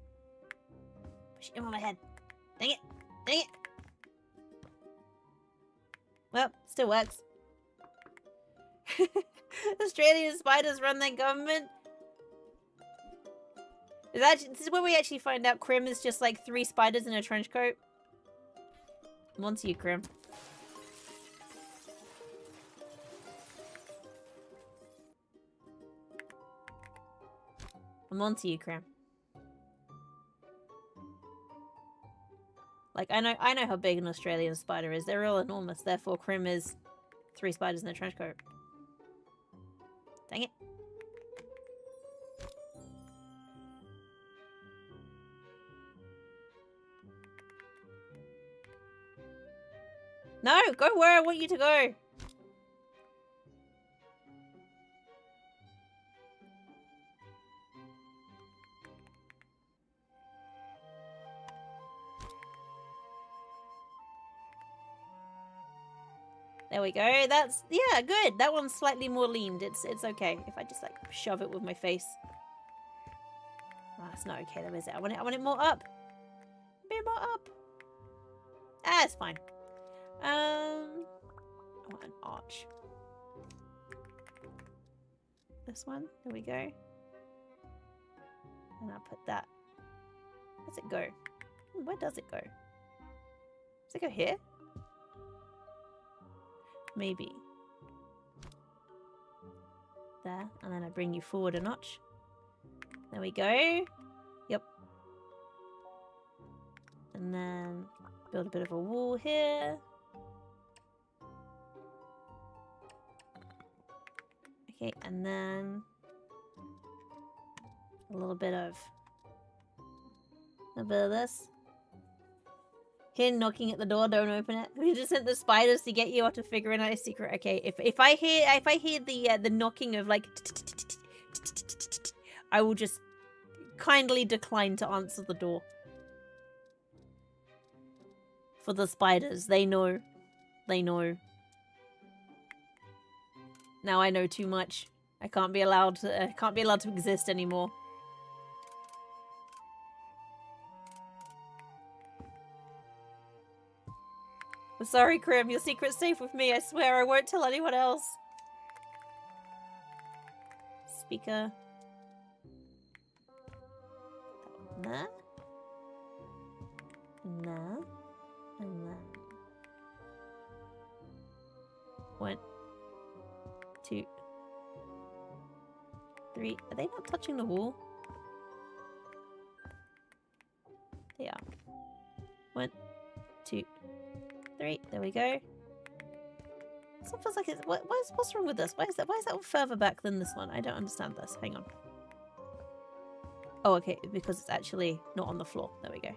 Push it in with my head. Dang it. Dang it. Well, still works. Australian spiders run their government. This is where we actually find out Krim is just like 3 spiders in a trench coat. I'm onto you, Krim. I'm onto you, Krim. Like, I know how big an Australian spider is. They're all enormous. Therefore, Krim is 3 spiders in a trench coat. Dang it. No, go where I want you to go. There we go. That's, yeah, good. That one's slightly more leaned. It's okay if I just like shove it with my face. Oh, it's not okay though, is it? I want it more up. A bit more up. Ah, it's fine. I want an arch. This one. There we go. And I'll put that. Where's it go? Where does it go? Does it go here? Maybe. There. And then I bring you forward a notch. There we go. Yep. And then build a bit of a wall here. Okay, and then a little bit of this. Here knocking at the door, don't open it. We just sent the spiders to get you out to figuring out a secret. Okay, if I hear the knocking of like I will just kindly decline to answer the door. For the spiders, they know. They know. Now I know too much. I can't be allowed to exist anymore. I'm sorry, Krim. Your secret's safe with me. I swear I won't tell anyone else. Speaker. There. And there. And there. 1, 2, 3. Are they not touching the wall? They are. 1, 2, 3. There we go. This one feels like it's... What's wrong with this? Why is that one further back than this one? I don't understand this. Hang on. Oh, okay. Because it's actually not on the floor. There we go.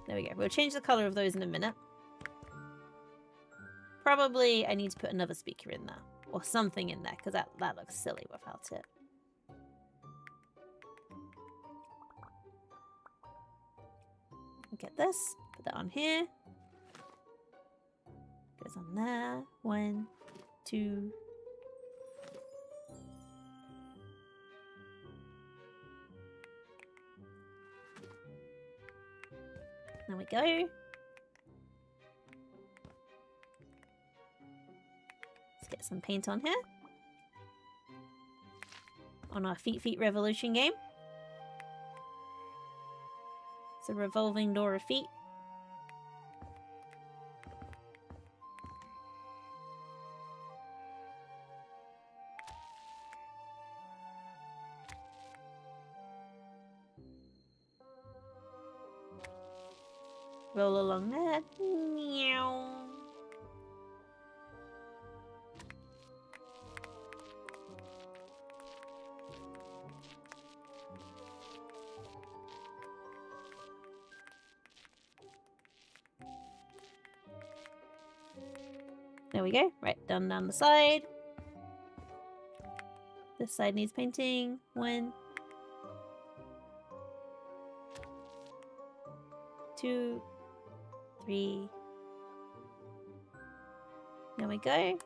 There we go. We'll change the color of those in a minute. Probably I need to put another speaker in there. Or something in there, because that looks silly without it. Get this. Put that on here. Goes on there. 1, 2. There we go. Let's get some paint on here. On our feet revolution game. It's a revolving door of feet. Roll along there. Meow. There we go. Right, down the side. This side needs painting. 1, 2, 3. There we go.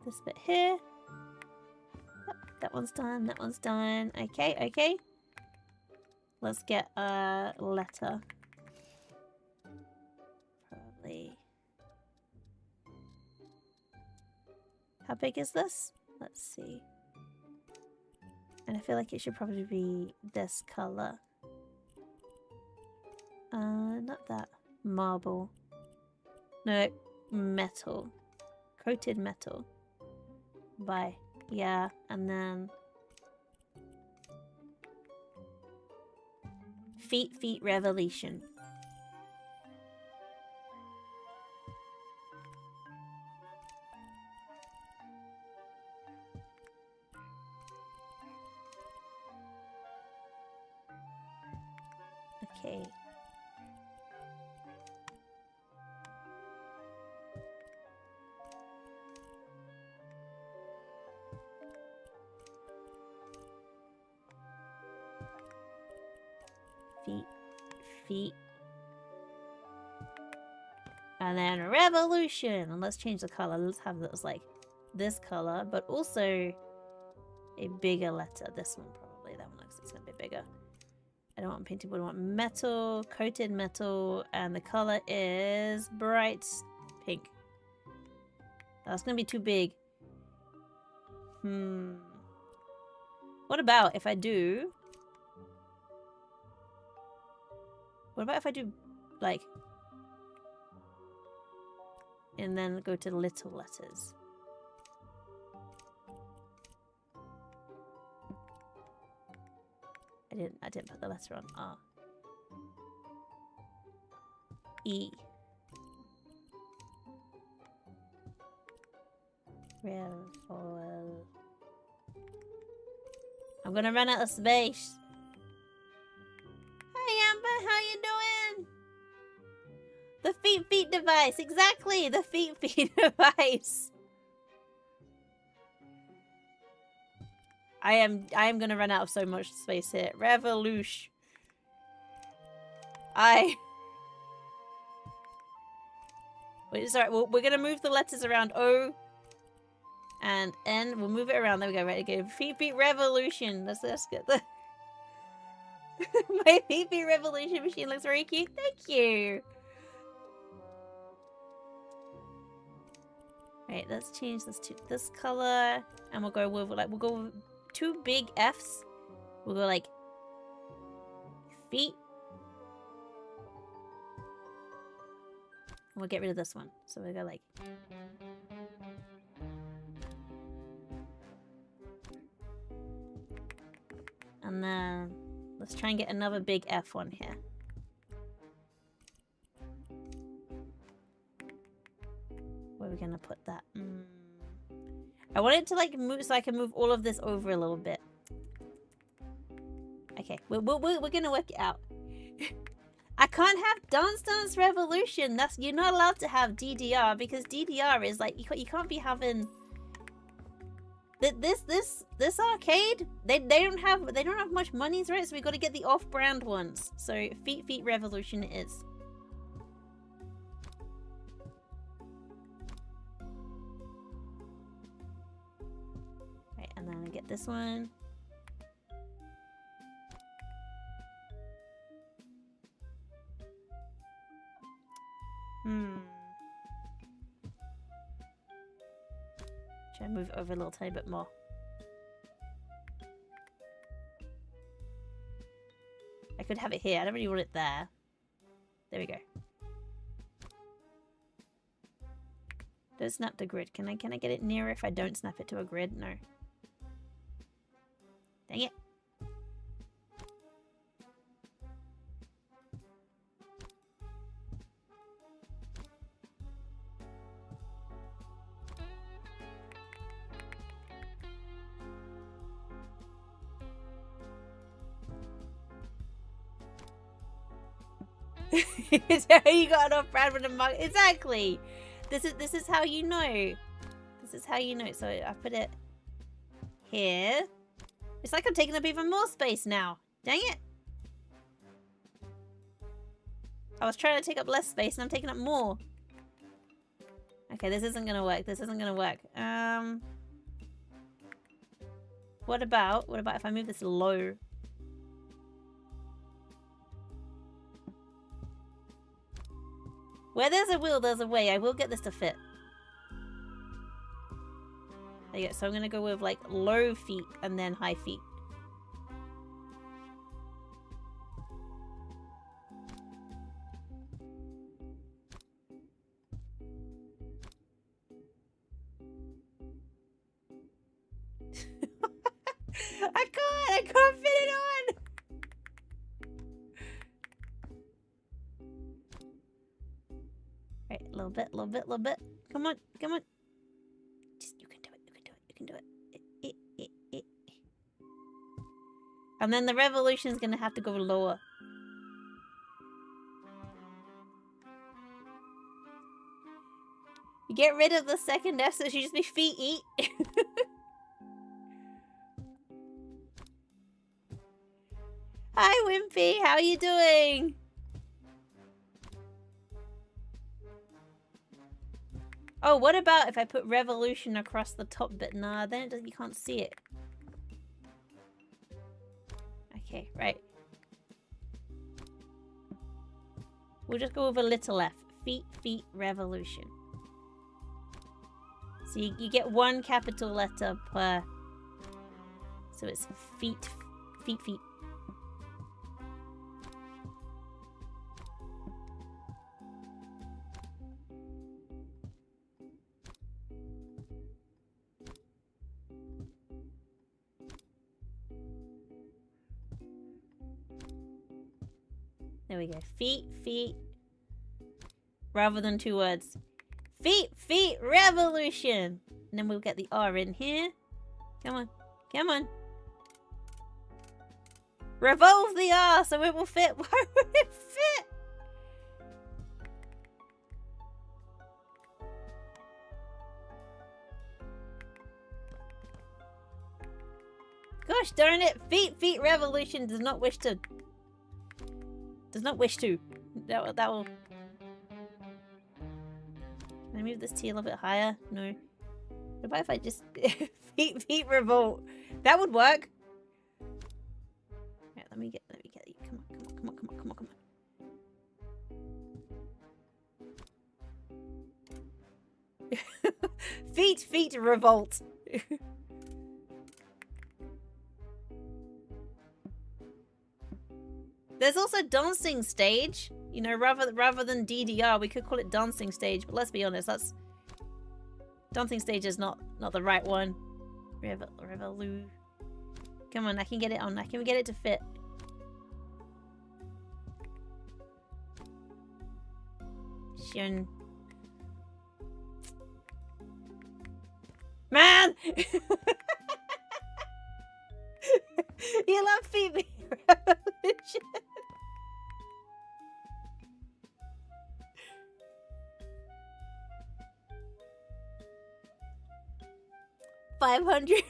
This bit here. Yep, that one's done. That one's done. Okay, okay. Let's get a letter. Probably. How big is this? Let's see. And I feel like it should probably be this color. Not that. Marble. No, metal. Coated metal. By, yeah, and then... Feet revelation. Okay. Feet. feet. And then revolution. And let's change the color. Let's have this like this color, but also a bigger letter. This one probably. That one looks like it's gonna be bigger. I don't want painted wood. I want metal, coated metal, and the color is bright pink. That's gonna be too big. What about if I do... What about if I do, like... And then go to little letters. I didn't put the letter on R. E. Well, I'm gonna run out of space. Hi Amber, how you doing? The feet device, exactly, the feet device. I am gonna run out of so much space here. Revolution. Wait, sorry, we're gonna move the letters around. O and N. We'll move it around. There we go. Ready to go. Feet revolution. Let's get the my feet revolution machine looks very cute. Thank you. Right, let's change this to this color, and we'll go with we'll go with 2 big F's. We'll go like feet. And we'll get rid of this one. So we'll go like and then let's try and get another big F one here. Where are we gonna put that? I want it to like move so I can move all of this over a little bit. Okay, we're gonna work it out. I can't have Dance Revolution. You're not allowed to have DDR because DDR is like you can't be having this arcade. They don't have much money, right? So we got to get the off-brand ones. So Feet Revolution it is. Right, and then I get this one. Should I move over a little tiny bit more? I could have it here. I don't really want it there. There we go. Don't snap the grid. Can I get it nearer if I don't snap it to a grid? No. Dang it. You got enough brand with a mug. Exactly. This is how you know. This is how you know. So I put it here. It's like I'm taking up even more space now. Dang it. I was trying to take up less space and I'm taking up more. Okay, this isn't gonna work. This isn't gonna work. What about if I move this low? Where there's a will, there's a way. I will get this to fit. There you go. So I'm gonna go with like low feet and then high feet. I can't fit it on. Right, a little bit. Come on. Just, you can do it. And then the revolution's gonna have to go lower. You get rid of the second F, so it should just be feet eat. Hi, Wimpy. How are you doing? Oh, what about if I put revolution across the top bit? Nah, then you can't see it. Okay, right. We'll just go with a little f. Feet, revolution. So you get one capital letter per... So it's feet. There we go. Feet. Rather than 2 words. Feet, revolution! And then we'll get the R in here. Come on. Revolve the R so it will fit. Why would it fit? Gosh darn it. Feet, revolution does not wish to. That will. Can I move this T a little bit higher? No. What about if I just... feet revolt. That would work. Right, let me get you. Come on. Feet revolt. There's also dancing stage. You know, rather than DDR, we could call it dancing stage. But let's be honest, that's dancing stage is not the right one. Revolu. Come on, I can get it on. I can get it to fit. Shun. Man! You love feet revolution. 500.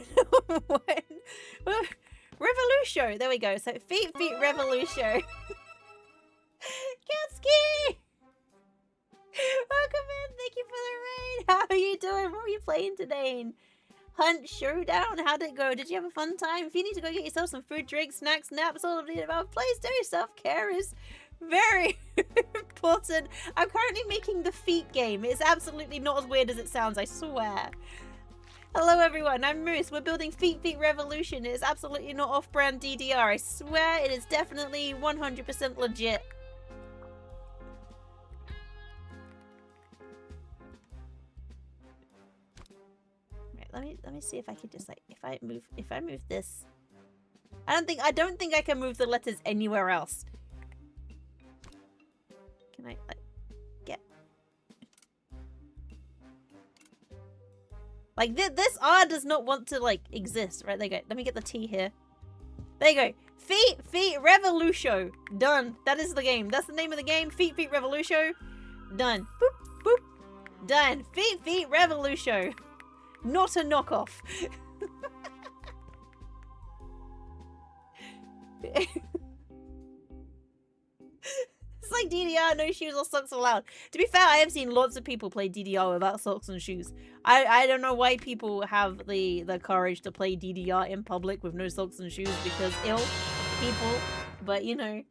Revolution. There we go. So feet revolution. Katsuki! Welcome in. Thank you for the raid. How are you doing? What were you playing today? Hunt Showdown. How'd it go? Did you have a fun time? If you need to go get yourself some food, drinks, snacks, naps, all of the above, please do. Self-care is very important. I'm currently making the feet game. It's absolutely not as weird as it sounds, I swear. Hello everyone, I'm Moose. We're building Feet Revolution. It is absolutely not off-brand DDR. I swear it is definitely 100% legit. Right, let me see if I can just like if I move this. I don't think I can move the letters anywhere else. Can I like get like this R does not want to like exist, right? There you go. Let me get the T here. There you go. Feet Revolution. Done. That is the game. That's the name of the game. Feet Revolution. Done. Boop boop. Done. Feet Revolution. Not a knockoff. It's like DDR, no shoes or socks allowed. To be fair, I have seen lots of people play DDR without socks and shoes. I don't know why people have the courage to play DDR in public with no socks and shoes, because ill people, but you know.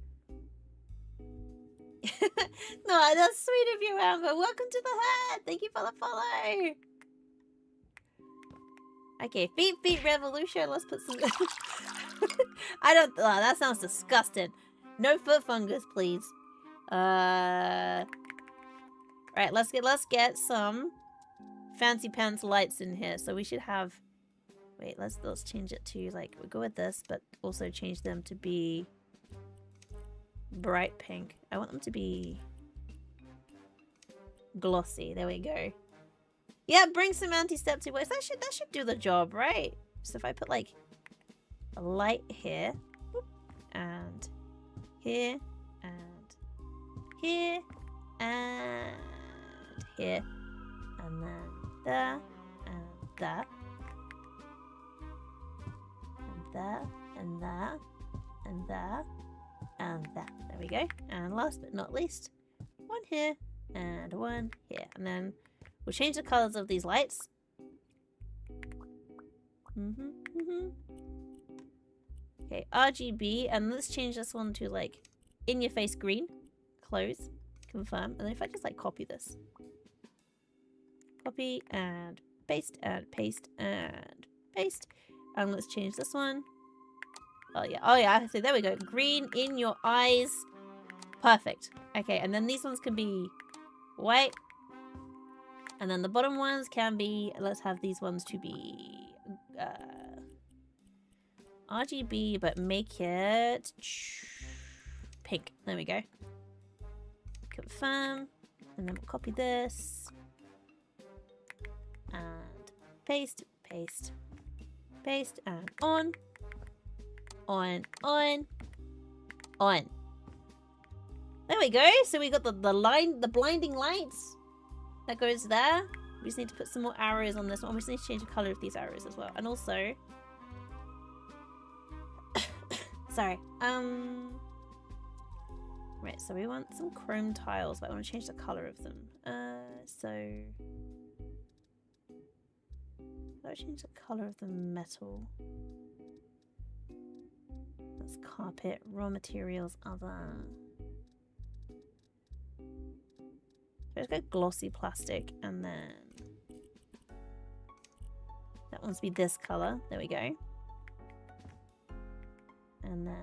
No, that's sweet of you, Amber. Welcome to the head. Thank you for the follow. Okay, feet revolution. Let's put some. I don't. Oh, that sounds disgusting. No foot fungus, please. Right. Let's get some fancy pants lights in here. So we should have. Wait. Let's change it to like we'll go with this, but also change them to be bright pink. I want them to be glossy. There we go. Yeah, bring some anti-step to waste. That should do the job, right? So if I put like a light here, and here, and here, and here, and then there, and there, and there, and there, and there, and there. There we go. And last but not least, one here, and one here, and then We'll change the colors of these lights. Okay, RGB, and let's change this one to like in-your-face green. Close, confirm, and then if I just like copy this. Copy and paste and paste and paste. And let's change this one. Oh yeah, so there we go. Green in your eyes. Perfect. Okay, and then these ones can be white. And then the bottom ones can be, let's have these ones to be RGB, but make it pink. There we go. Confirm. And then we'll copy this. And paste, paste, paste, and on. On. There we go. So we got the blinding lights that goes there. We just need to put some more arrows on this one. We just need to change the color of these arrows as well. And also, sorry. Right. So we want some chrome tiles, but I want to change the color of them. So let's change the color of the metal. That's carpet, raw materials, other. Let's go glossy plastic, and then that one's be this color. There we go. And then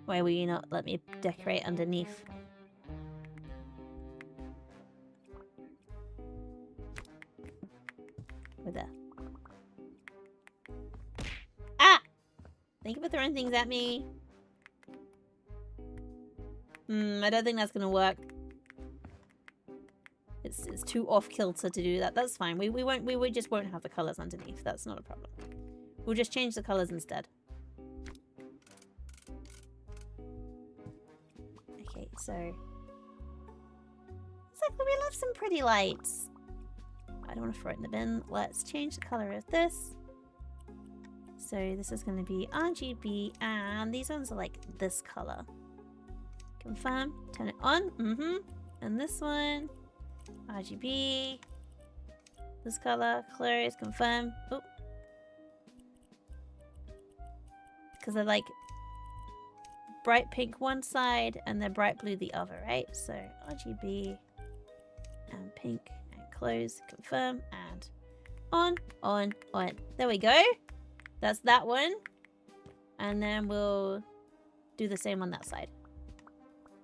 why will you not let me decorate underneath? With there. Ah! Thank you for throwing things at me. I don't think that's gonna work. It's too off kilter to do that. That's fine. We just won't have the colors underneath. That's not a problem. We'll just change the colors instead. Okay, so exactly, we love some pretty lights. I don't want to throw it in the bin. Let's change the color of this. So this is going to be RGB, and these ones are like this color. Confirm. Turn it on. And this one, RGB. This color. Close. Confirm. Oh. Because they're like bright pink one side and they're bright blue the other, right? So RGB and pink and close, confirm, and on. There we go. That's that one. And then we'll do the same on that side.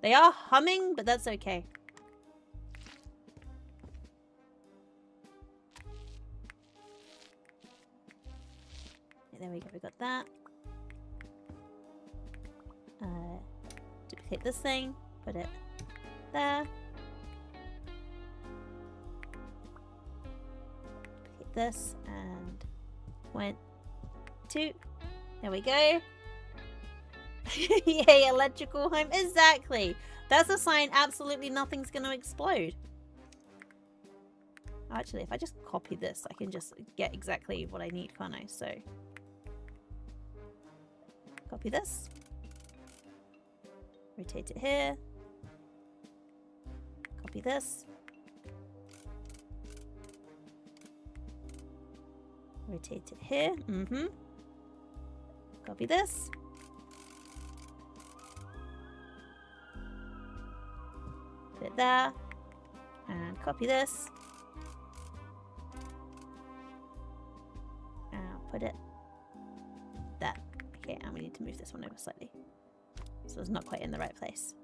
They are humming, but that's okay. There we go, we got that. Duplicate this thing, put it there. Duplicate this, and 1, 2. There we go. Yay, electrical home. Exactly. That's a sign absolutely nothing's going to explode. Actually, if I just copy this, I can just get exactly what I need, can't I? So, copy this. Rotate it here. Copy this. Rotate it here. Copy this. Put it there. And copy this. And put it there. Okay, and we need to move this one over slightly. So it's not quite in the right place.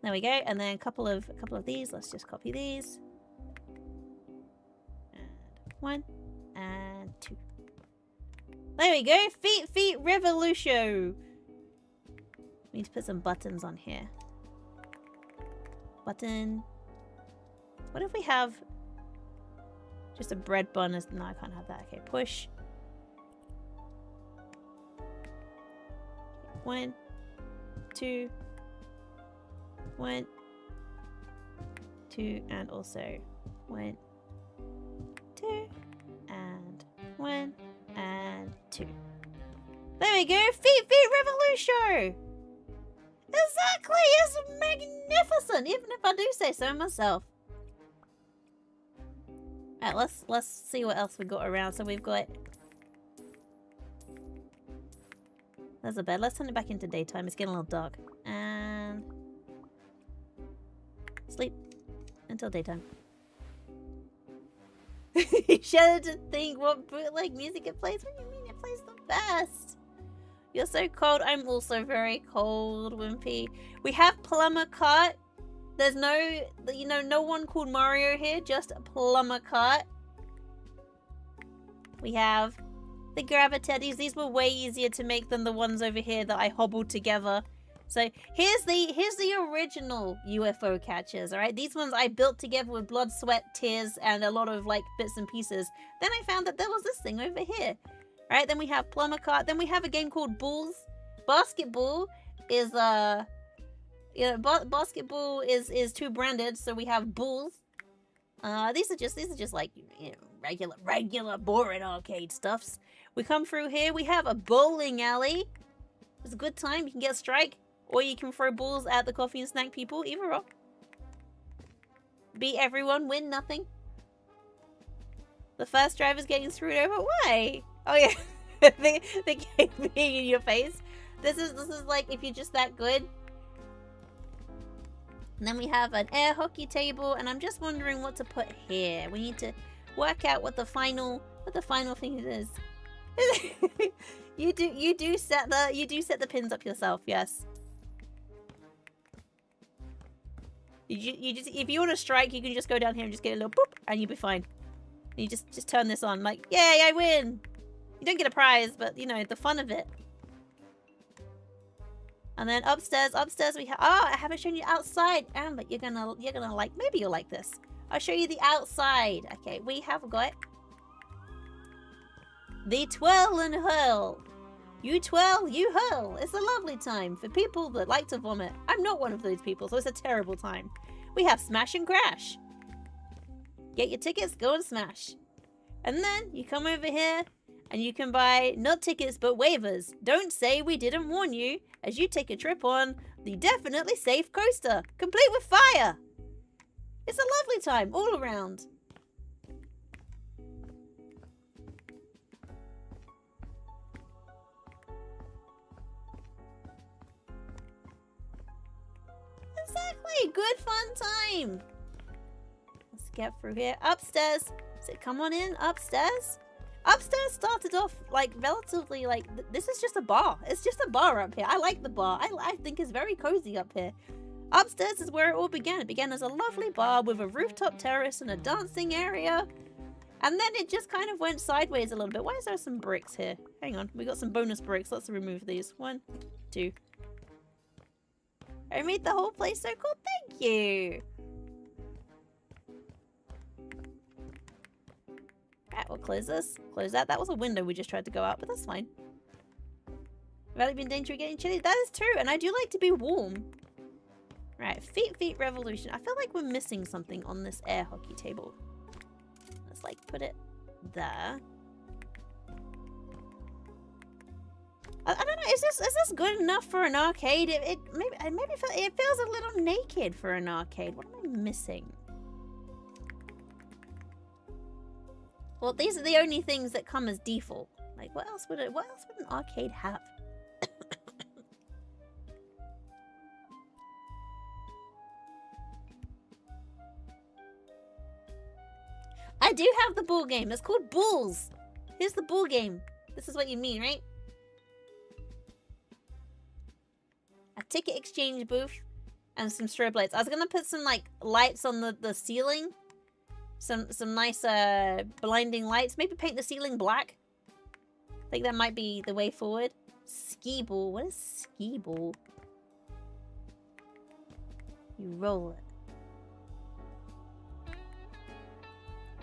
There we go. And then a couple of these. Let's just copy these. And 1 and 2. There we go. Feet revolution. We need to put some buttons on here. Button. What if we have just a bread bun? No, I can't have that. Okay, push. 1, 2, 1, 2, and also 1, 2, and 1, and 2. There we go! Feet Revolution! Exactly! It's magnificent! Even if I do say so myself. Alright, let's see what else we got around. So we've got... There's a bed. Let's turn it back into daytime. It's getting a little dark. And... sleep. Until daytime. You shudder to think what bootleg music it plays. What do you mean it plays the best? You're so cold. I'm also very cold, Wimpy. We have Plumber Cart. There's no, you know, no one called Mario here. Just Plumber Cart. We have the Graviteddies. These were way easier to make than the ones over here that I hobbled together. So here's the original UFO catchers, alright? These ones I built together with blood, sweat, tears, and a lot of, like, bits and pieces. Then I found that there was this thing over here. Alright, then we have Plumber Cart. Then we have a game called Bulls. Basketball is, basketball is two branded, so we have Bulls. These are just like, you know, regular boring arcade stuffs. We come through here, we have a bowling alley. It's a good time, you can get a strike. Or you can throw balls at the coffee and snack people, either or. Beat everyone, win nothing. The first driver's getting screwed over. Why? Oh yeah, the game being in your face. This is like if you're just that good. And then we have an air hockey table, and I'm just wondering what to put here. We need to work out what the final thing is. you do set the pins up yourself, yes. You just, if you want to strike, you can just go down here and just get a little boop, and you'll be fine. You just turn this on, like, yay, I win! You don't get a prize, but, you know, the fun of it. And then upstairs we have... Oh, I haven't shown you outside. Amber, you're gonna like... Maybe you'll like this. I'll show you the outside. Okay, we have got... the twirl and hurl. You twirl, you hurl. It's a lovely time for people that like to vomit. I'm not one of those people, so it's a terrible time. We have Smash and Crash. Get your tickets, go and smash. And then you come over here and you can buy not tickets but waivers. Don't say we didn't warn you as you take a trip on the definitely safe coaster, complete with fire. It's a lovely time all around. Exactly, good fun time. Let's get through here. Upstairs. So come on in, upstairs. Upstairs started off like relatively like, this is just a bar. It's just a bar up here. I like the bar. I think it's very cozy up here. Upstairs is where it all began. It began as a lovely bar with a rooftop terrace and a dancing area. And then it just kind of went sideways a little bit. Why is there some bricks here? Hang on, we got some bonus bricks. Let's remove these. 1, 2. I made the whole place so cool. Thank you. Alright, we'll close this. Close that. That was a window we just tried to go out, but that's fine. Valley been danger of getting chilly. That is true, and I do like to be warm. Right, feet revolution. I feel like we're missing something on this air hockey table. Let's like put it there. I don't know. Is this good enough for an arcade? It feels a little naked for an arcade. What am I missing? Well, these are the only things that come as default. Like, what else would an arcade have? I do have the ball game. It's called Bulls. Here's the ball game. This is what you mean, right? A ticket exchange booth and some strobe lights. I was gonna put some like lights on the ceiling. Some nice blinding lights. Maybe paint the ceiling black. I think that might be the way forward. Ski ball. What is ski ball? You roll it.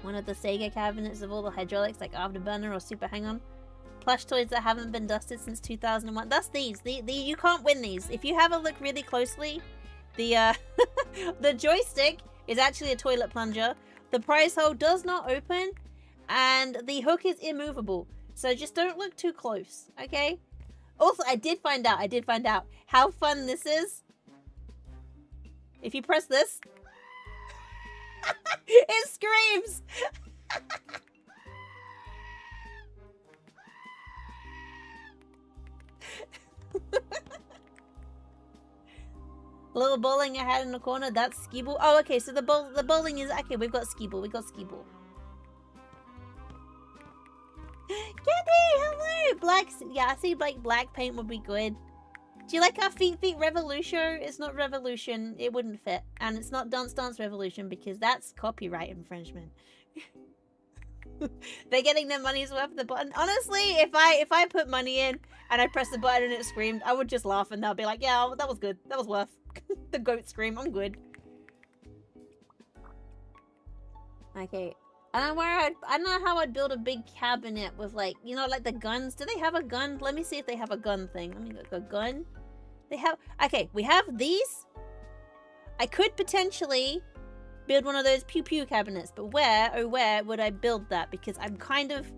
One of the Sega cabinets of all the hydraulics like Afterburner or Super Hang-On. Plush toys that haven't been dusted since 2001. That's these. You can't win these. If you have a look really closely, the the joystick is actually a toilet plunger. The prize hole does not open, and the hook is immovable. So just don't look too close, okay? Also, I did find out how fun this is. If you press this, it screams! Little bowling I had in the corner, that's skee-ball. Oh, okay, so the bowling is... Okay, we've got skee-ball, skee-ball. Candy, hello! Black... Yeah, I see black paint would be good. Do you like our Feet Revolution? It's not Revolution, it wouldn't fit. And it's not Dance Dance Revolution because that's copyright infringement. They're getting their money's worth of the button. Honestly, if I put money in and I press the button and it screamed, I would just laugh and they'll be like, yeah, that was good. That was worth the goat scream. I'm good. Okay. I don't know how I'd build a big cabinet with like, you know, like the guns. Do they have a gun? Let me see if they have a gun thing. Let me go gun. They have... Okay, we have these. I could potentially build one of those pew-pew cabinets, but where, oh where would I build that? Because I'm kind of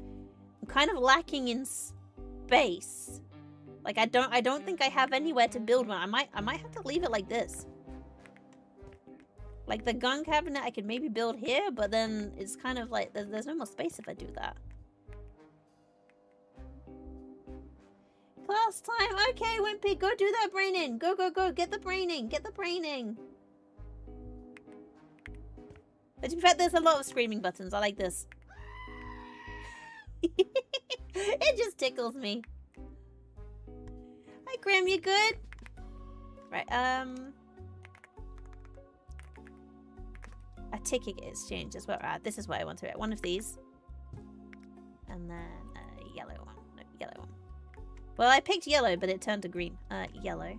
lacking in space. Like I don't think I have anywhere to build one. I might have to leave it like this. Like the gun cabinet I could maybe build here, but then it's kind of like there's no more space if I do that. Class time. Okay, Wimpy, go do that braining. Go. Get the braining. Get the braining. But in fact, there's a lot of screaming buttons. I like this. It just tickles me. Hi, Graham. You good? Right. A ticket exchange is where we're at. This is what I want to get. One of these. And then a yellow one. No, yellow one. Well, I picked yellow, but it turned to green. Yellow.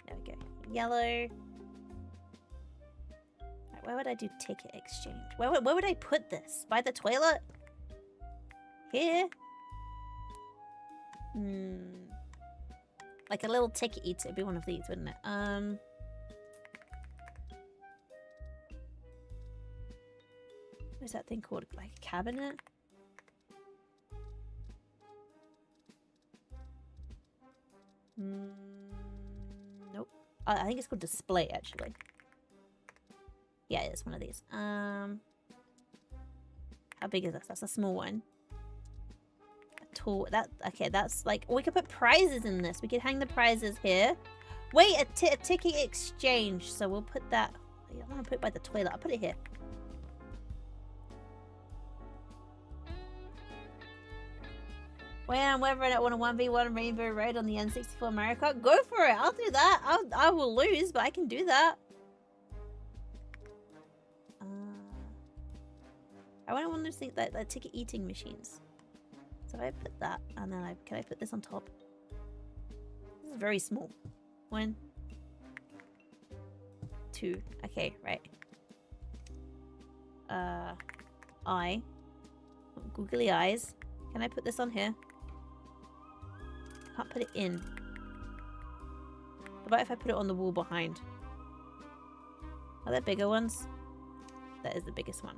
There we go. Yellow. Right, where would I do ticket exchange? Where would I put this? By the toilet? Here? Like a little ticket eater. It'd be one of these, wouldn't it? What is that thing called? Like a cabinet? Nope. I think it's called display, actually. Yeah, it's one of these. How big is this? That's a small one. A tall... Okay, that's like... We could put prizes in this. We could hang the prizes here. Wait, a ticket exchange. So we'll put that... I don't want to put it by the toilet. I'll put it here. When whether I want a 1v1 Rainbow Road on the N64 Mario Kart, go for it. I'll do that. I will lose, but I can do that. I want one of those things like ticket eating machines. So I put that, and then can I put this on top? This is very small. 1, 2. Okay, right. Googly eyes. Can I put this on here? Can't put it in. What about if I put it on the wall behind? Are there bigger ones? That is the biggest one.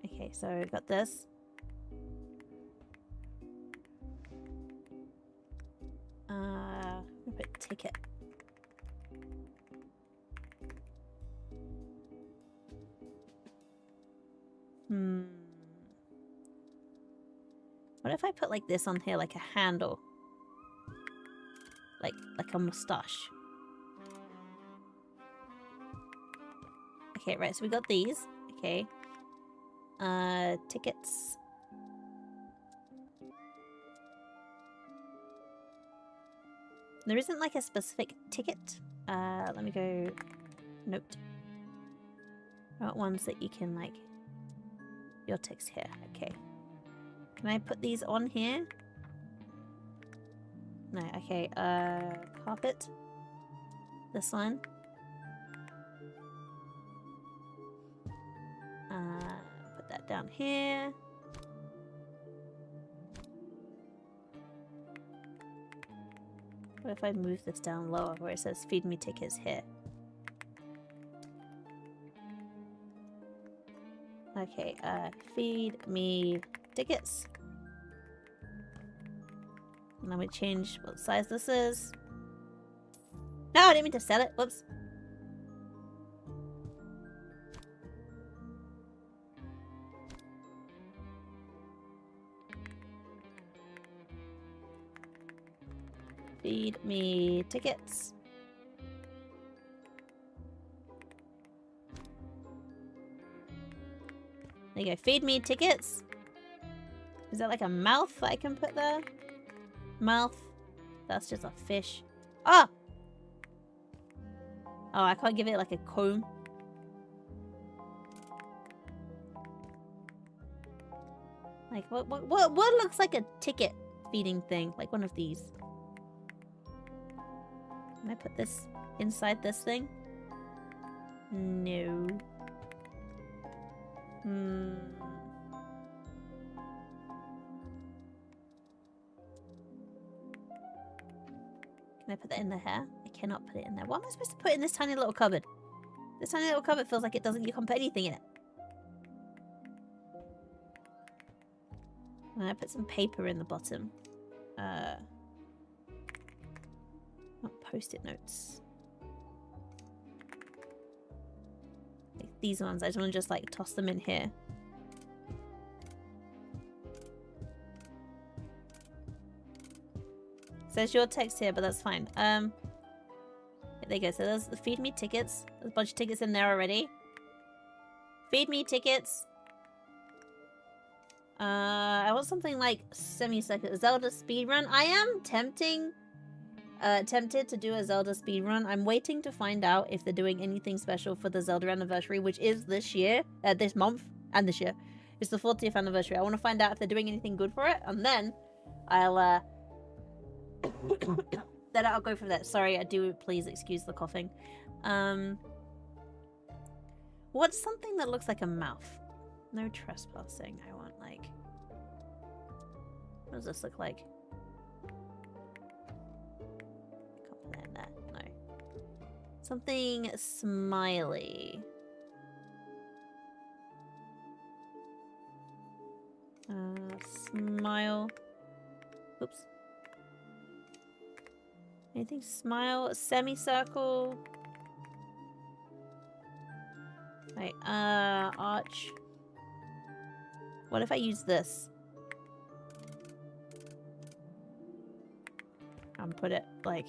Okay, so we've got this. We'll put ticket. What if I put like this on here, like a handle? Like a mustache. Okay, right, so we got these. Okay. Tickets. There isn't like a specific ticket. Let me go note. I want ones that you can like... Your text here. Okay. Can I put these on here? No, okay. Carpet. This one. Put that down here. What if I move this down lower where it says feed me tickets here? Okay, feed me tickets. And then we change what size this is. No, I didn't mean to sell it. Whoops. Feed me tickets. There you go. Feed me tickets. Is that like a mouth that I can put there? Mouth. That's just a fish. Ah! Oh, I can't give it like a comb. Like, what looks like a ticket feeding thing? Like one of these. Can I put this inside this thing? No. Can I put that in the hair? I cannot put it in there. What am I supposed to put in this tiny little cupboard? This tiny little cupboard feels like it doesn't, you can't put anything in it. I'm gonna put some paper in the bottom. Not post-it notes. Like these ones, I just want to just like toss them in here. Says your text here, but that's fine. There you go. So there's the feed me tickets. There's a bunch of tickets in there already. Feed me tickets. I want something like semi-second Zelda speedrun. I am tempted to do a Zelda speedrun. I'm waiting to find out if they're doing anything special for the Zelda anniversary, which is this year, this month, and this year. It's the 40th anniversary. I want to find out if they're doing anything good for it, and then I'll then I'll go from there. Sorry, I do please excuse the coughing. What's something that looks like a mouth? No trespassing. I want like, what does this look like? Can't put that in there. No. Something smiley. Smile. Oops. Anything smile? Semicircle. Right, arch. What if I use this? And put it like...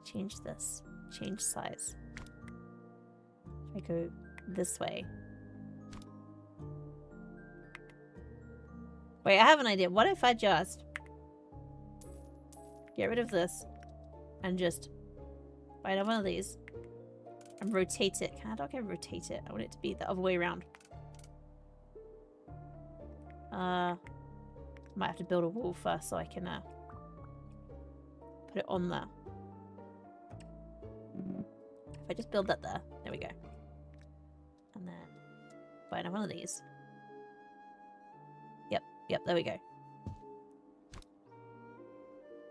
Change this. Change size. If I go this way. Wait, I have an idea. What if I just get rid of this and just find one of these and rotate it? How do I rotate it? I want it to be the other way around. Might have to build a wall first so I can put it on there. If I just build that there, there we go. And then find one of these. Yep, there we go.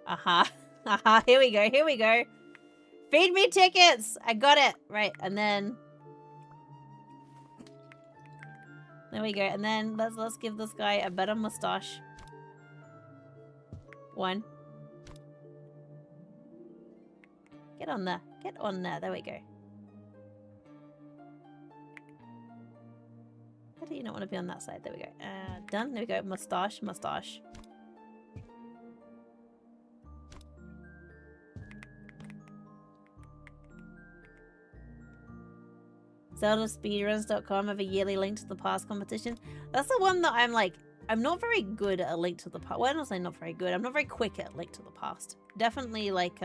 Aha. Aha, here we go, here we go. Feed me tickets! I got it! Right, and then... There we go, and then let's give this guy a better mustache. One. Get on there. Get on there. There we go. Why do you not want to be on that side? There we go. Done. There we go. Mustache. Mustache. ZeldaSpeedruns.com have a yearly Link to the Past competition. That's the one that I'm like, I'm not very good at a Link to the Past. Well, I don't say not very good. I'm not very quick at Link to the Past. Definitely like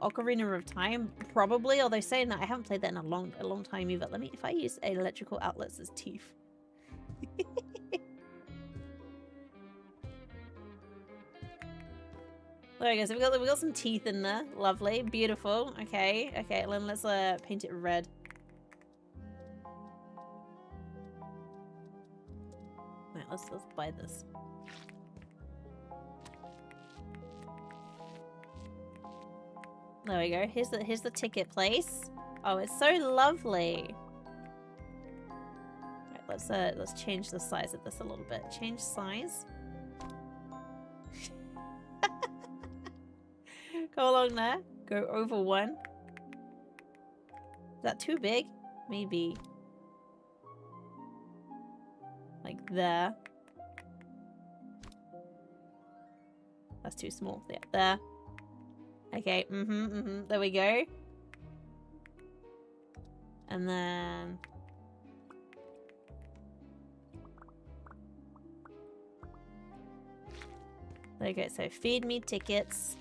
Ocarina of Time, probably. Although saying that, I haven't played that in a long time either. Let me, if I use electrical outlets as teeth. There we go. So we got some teeth in there. Lovely, beautiful. Okay, okay. Then let's paint it red. Wait, let's buy this. There we go. Here's the ticket place. Oh, it's so lovely. Right, let's change the size of this a little bit. Change size. Go along there. Go over 1. Is that too big? Maybe. Like there. That's too small. Yeah, there. Okay, there we go. And then... there you go, so feed me tickets.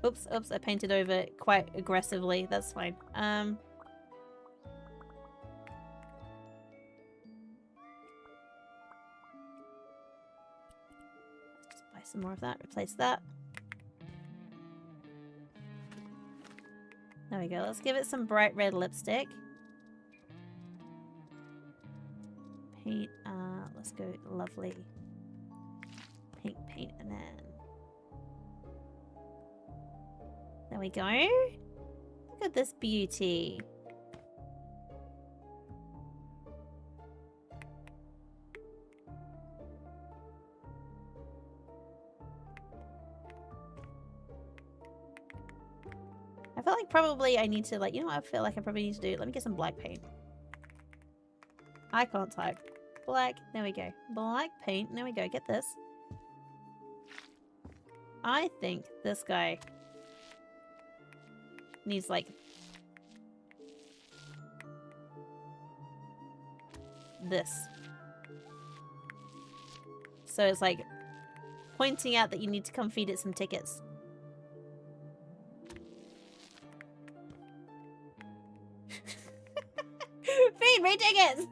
Oops, oops, I painted over it quite aggressively. That's fine. Just buy some more of that, replace that. There we go, let's give it some bright red lipstick. Paint, let's go lovely. Pink paint, and then... there we go. Look at this beauty. I feel like probably I need to, like, you know what I feel like I probably need to do? Let me get some black paint. I can't type. Black, there we go. Black paint, there we go. Get this. I think this guy needs, like, this. So it's like pointing out that you need to come feed it some tickets. Feed me tickets!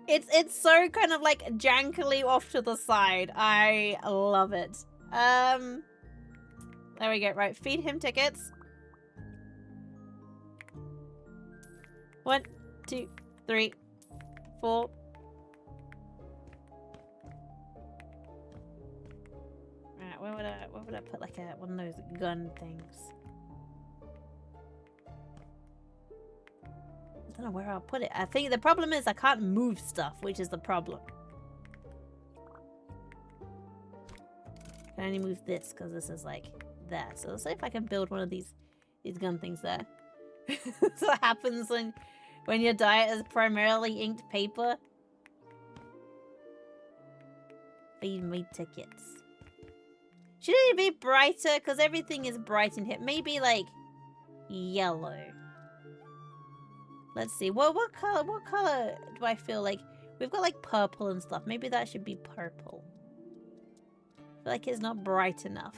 It's so kind of like jankily off to the side. I love it. There we go. Right, feed him tickets. 1, 2, 3, 4. Right, where would I put like one of those gun things? I don't know where I'll put it. I think the problem is I can't move stuff, which is the problem. I can only move this because this is like there. So let's see if I can build one of these gun things there. That's what happens when your diet is primarily inked paper. Feed me tickets. Should it be brighter? Because everything is bright in here. Maybe like yellow. Let's see. What color do I feel like? We've got like purple and stuff. Maybe that should be purple. I feel like it's not bright enough.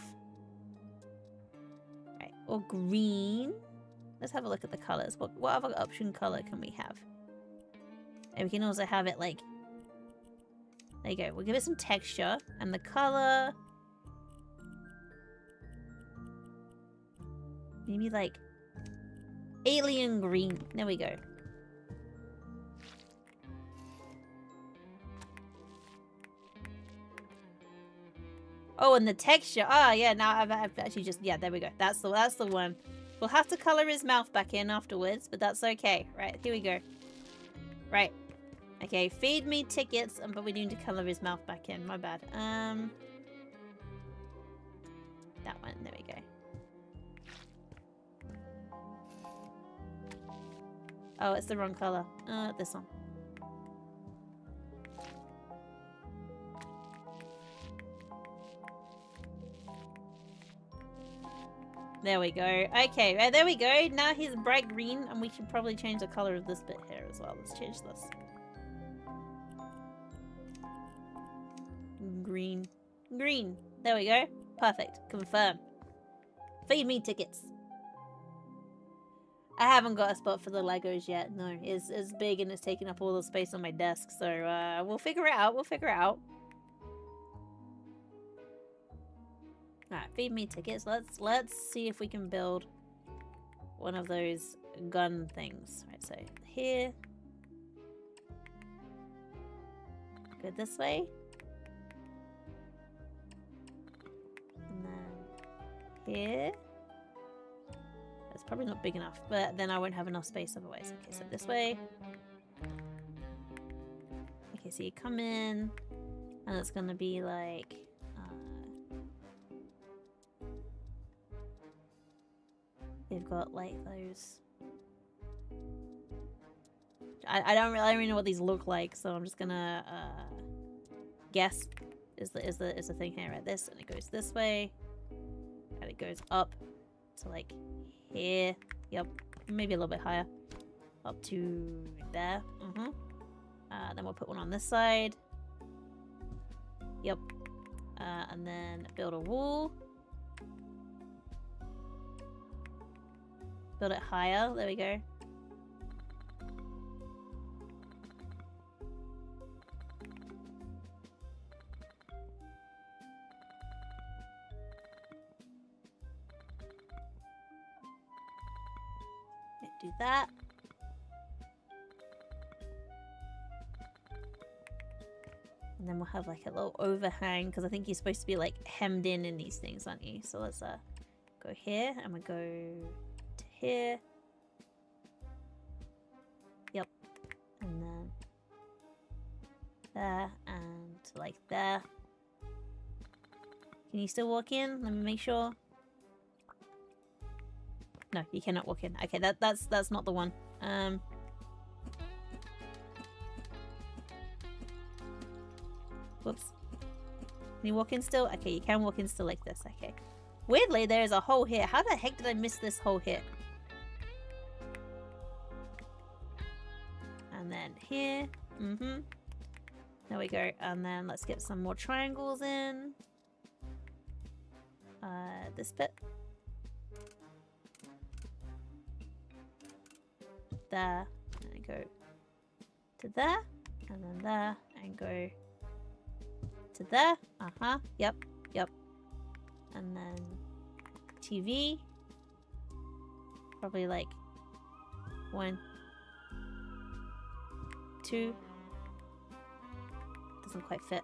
Right. Or green. Let's have a look at the colors. What other option color can we have? And we can also have it like... there you go. We'll give it some texture. And the color... maybe like... alien green. There we go. Oh, and the texture. Ah, yeah. Now I've actually just... yeah, there we go. That's the one. We'll have to color his mouth back in afterwards, but that's okay. Right, here we go. Right. Okay, feed me tickets, but we need to color his mouth back in. My bad. That one. There we go. Oh, it's the wrong color. This one. There we go. Okay, there we go. Now he's bright green, and we should probably change the color of this bit here as well. Let's change this. Green. Green. There we go. Perfect. Confirm. Feed me tickets. I haven't got a spot for the Legos yet. No, it's big and it's taking up all the space on my desk. So we'll figure it out. We'll figure it out. Alright, feed me tickets. Let's see if we can build one of those gun things. Right, so here. Go this way. And then here. It's probably not big enough, but then I won't have enough space otherwise. Okay, so this way. Okay, so you come in, and it's gonna be like... they've got like those... I don't really know what these look like, so I'm just gonna guess is the thing here, right? This, and it goes this way, and it goes up to like here. Yep, maybe a little bit higher, up to there. Then we'll put one on this side. Yep, and then build a wall. Build it higher. There we go. Do that. And then we'll have like a little overhang, because I think you're supposed to be like hemmed in these things, aren't you? So let's go here, and we'll go to here. Yep. And then there, and like there. Can you still walk in? Let me make sure. No, you cannot walk in. Okay, that's not the one. Whoops. Can you walk in still? Okay, you can walk in still like this. Okay. Weirdly, there is a hole here. How the heck did I miss this hole here? And then here. There we go. And then let's get some more triangles in. This bit. There, and I go to there, and then there, and go to there. Yep. And then TV. Probably like 1, 2. Doesn't quite fit.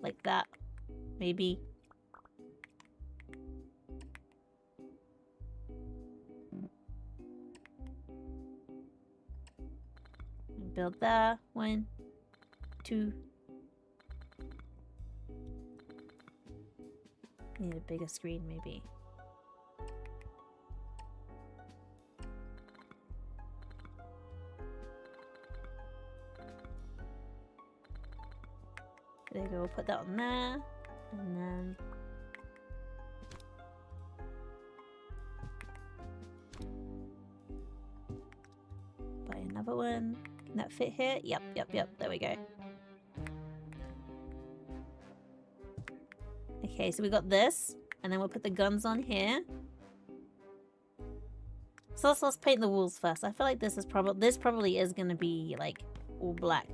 Like that. Maybe. Build that. 1, 2. Need a bigger screen, maybe. There we go. We'll put that on there. And then buy another one. Can that fit here? Yep. There we go. Okay, so we got this, and then we'll put the guns on here. So let's paint the walls first. I feel like this probably is gonna be like all black.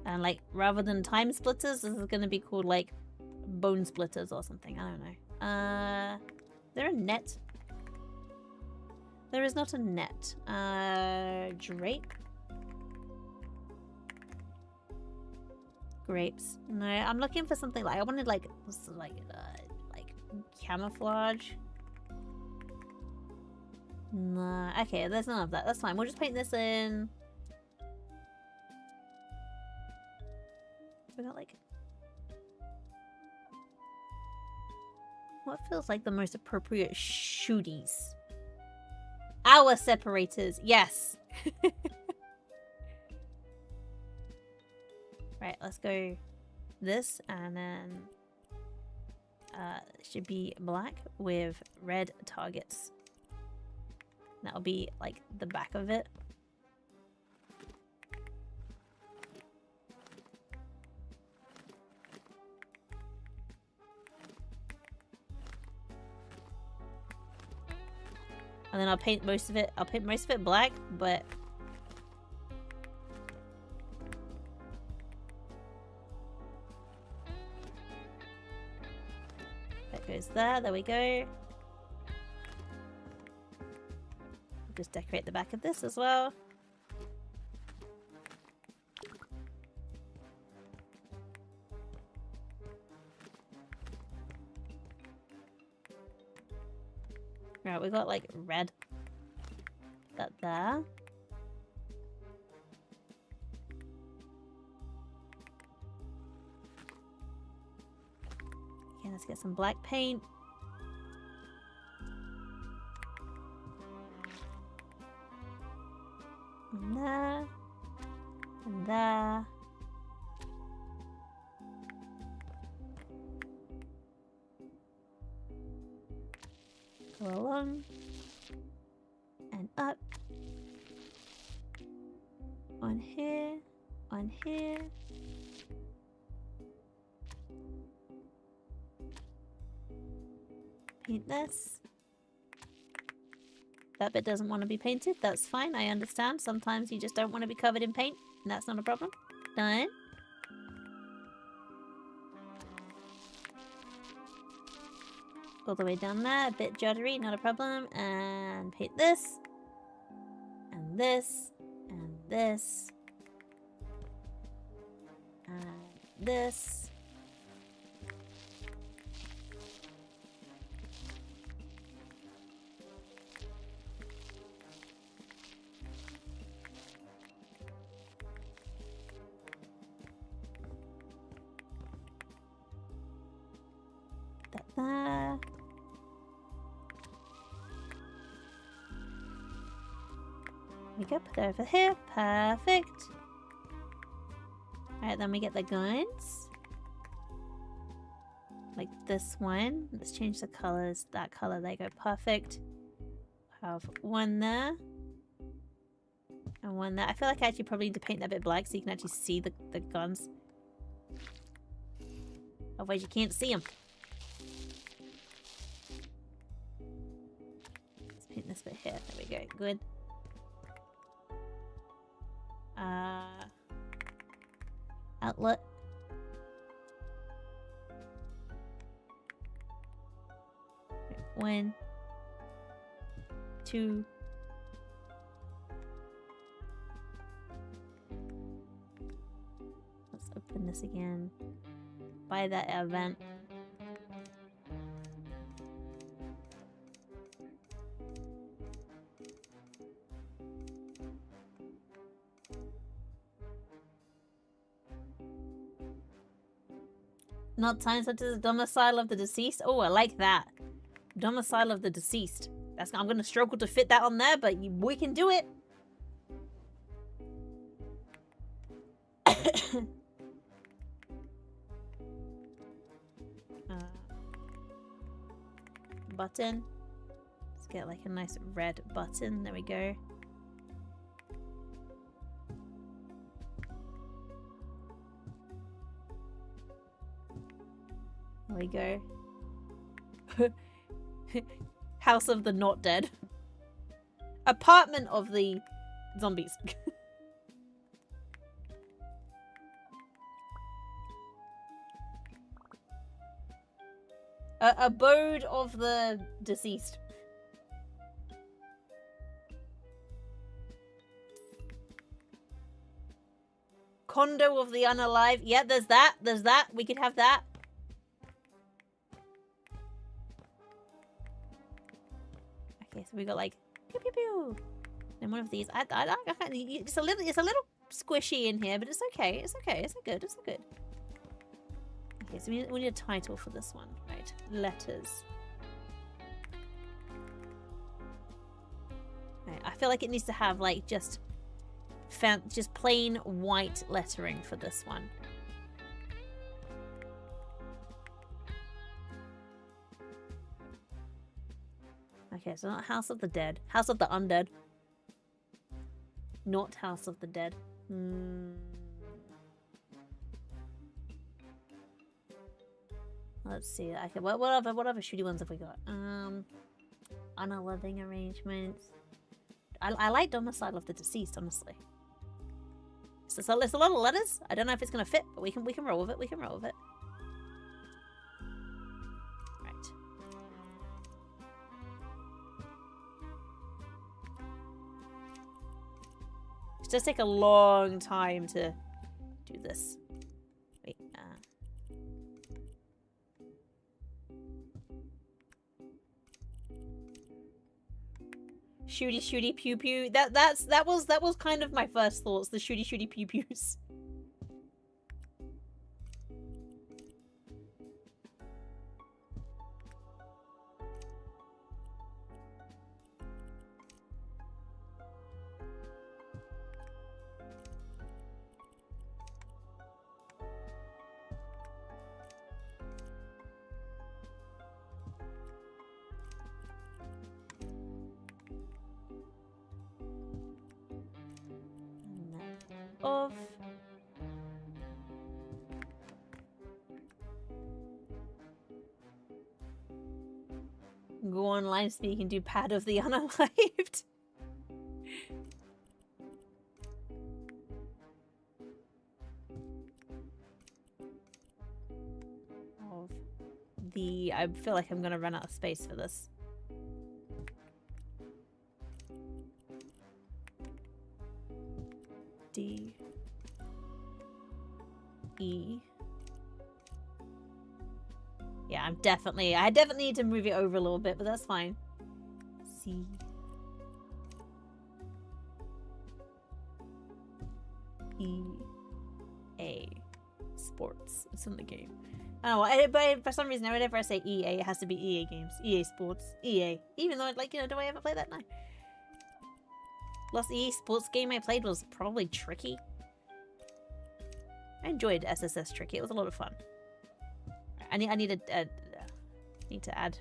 And like, rather than time splitters, this is gonna be called like bone splitters or something. I don't know. Is there a net? There is not a net. Drape? Grapes. No, I'm looking for something like, I wanted like camouflage. No, okay, there's none of that. That's fine. We'll just paint this in. We got like... what feels like the most appropriate shooties? Our separators, yes! Right, let's go this, and then it should be black with red targets. That'll be like the back of it. And then I'll paint most of it. I'll paint most of it black, but that goes there. There we go. Just decorate the back of this as well. Right, we got like red. That there. Okay, let's get some black paint. And there. And there. Go along. And up. On here. On here. Paint this. That bit doesn't want to be painted. That's fine. I understand. Sometimes you just don't want to be covered in paint. And that's not a problem. Done. All the way down there. A bit juddery. Not a problem. And paint this. And this. And this. And this. There. We go, put it over here. Perfect. Alright, then we get the guns. Like this one. Let's change the colors. That color, there you go. Perfect. Have one there. And one there. I feel like I actually probably need to paint that bit black so you can actually see the guns. Otherwise you can't see them. Paint this bit here. There we go. Good. Outlet. One. Two. Let's open this again. By that event. Not time such as the domicile of the deceased. Oh, I like that. Domicile of the deceased. That's I'm gonna struggle to fit that on there, but we can do it. Button. Let's get like a nice red button. There we go. There we go. House of the not dead. Apartment of the zombies. Abode of the deceased. Condo of the unalive. Yeah, there's that. There's that. We could have that. Okay, so we got like pew pew pew. And one of these. It's a little squishy in here, but it's okay. It's okay. It's good. It's good. Okay, so we need a title for this one, right? Letters. Right, I feel like it needs to have like just plain white lettering for this one. Okay, so not House of the Dead. House of the Undead. Not House of the Dead. Let's see. Okay, what other shitty ones have we got? Honor living arrangements. I like Domicile of the Deceased, honestly. So it's a lot of letters. I don't know if it's gonna fit, but we can roll with it. We can roll with it. Right. It does take a long time to do this. Wait. Shooty shooty pew pew. That was kind of my first thoughts. The shooty shooty pew pews. Of go online so you can do Pad of the Unalived. Of the I feel like I'm gonna run out of space for this. D E. Yeah, I definitely need to move it over a little bit, but that's fine. C E A Sports. It's in the game. I don't know, but for some reason, whenever I say EA, it has to be EA games. EA Sports. EA. Even though, like, you know, do I ever play that now? Last EA Sports game I played was probably Tricky. I enjoyed SSS Tricky. It was a lot of fun. I need to add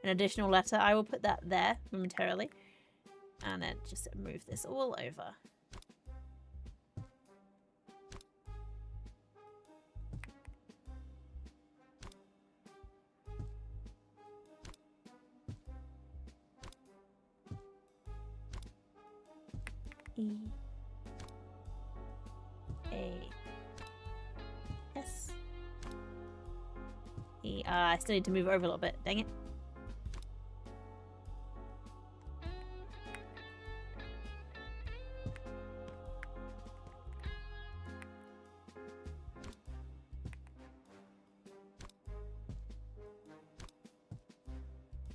an additional letter. I will put that there momentarily. And then just move this all over. E A S E. I still need to move over a little bit. Dang it.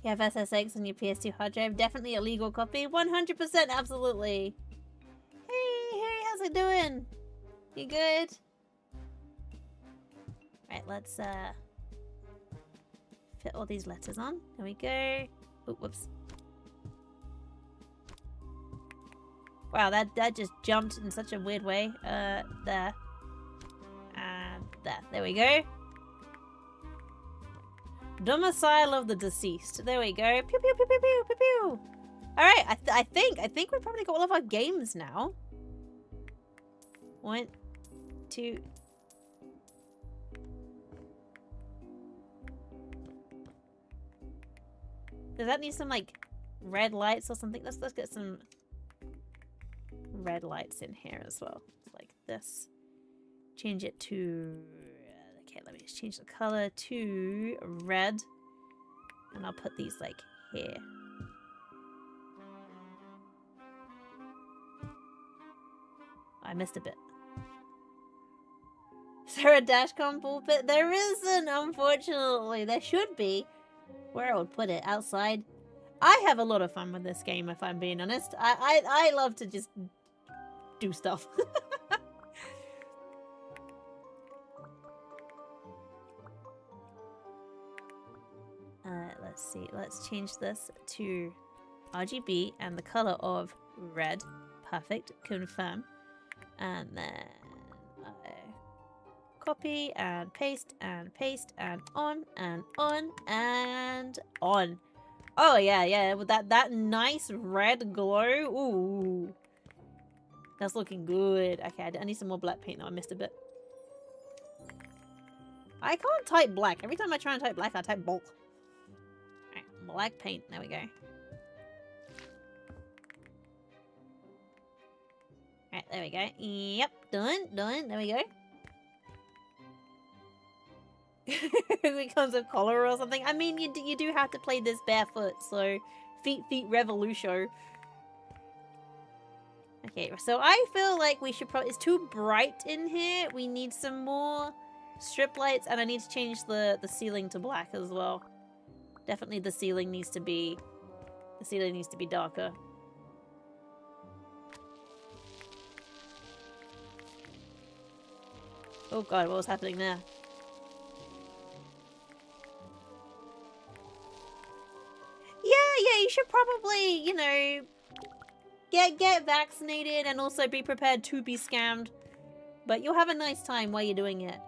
You have SSX on your PS2 hard drive? Definitely a legal copy. 100%, absolutely. Hey, Harry, how's it doing? You good? Right, let's fit all these letters on. There we go. Oh, whoops. Wow, that just jumped in such a weird way. There. And there. There we go. Domicile of the Deceased. There we go. Pew pew pew pew pew pew pew. Alright, I think we've probably got all of our games now. 1, 2. Does that need some like red lights or something? Let's get some red lights in here as well. Like this. Change it to okay, let me just change the color to red. And I'll put these like here. I missed a bit. Is there a dashcam pulpit? There isn't, unfortunately. There should be. Where I would put it, outside. I have a lot of fun with this game, if I'm being honest. I love to just do stuff. Let's see. Let's change this to RGB and the color of red. Perfect. Confirm. And then copy and paste and on and on and on. Oh yeah, yeah, with that nice red glow. Ooh, that's looking good. Okay, I need some more black paint. Now I missed a bit. I can't type black. Every time I try and type black, I type bulk. Alright, black paint. There we go. Alright, there we go. Yep, done. There we go. It becomes a collar or something. I mean, you do have to play this barefoot, so feet revolution. Okay, so I feel like we should probably... It's too bright in here. We need some more strip lights, and I need to change the ceiling to black as well. Definitely the ceiling needs to be... The ceiling needs to be darker. Oh god, what was happening there? Yeah, you should probably, you know, get vaccinated and also be prepared to be scammed. But you'll have a nice time while you're doing it.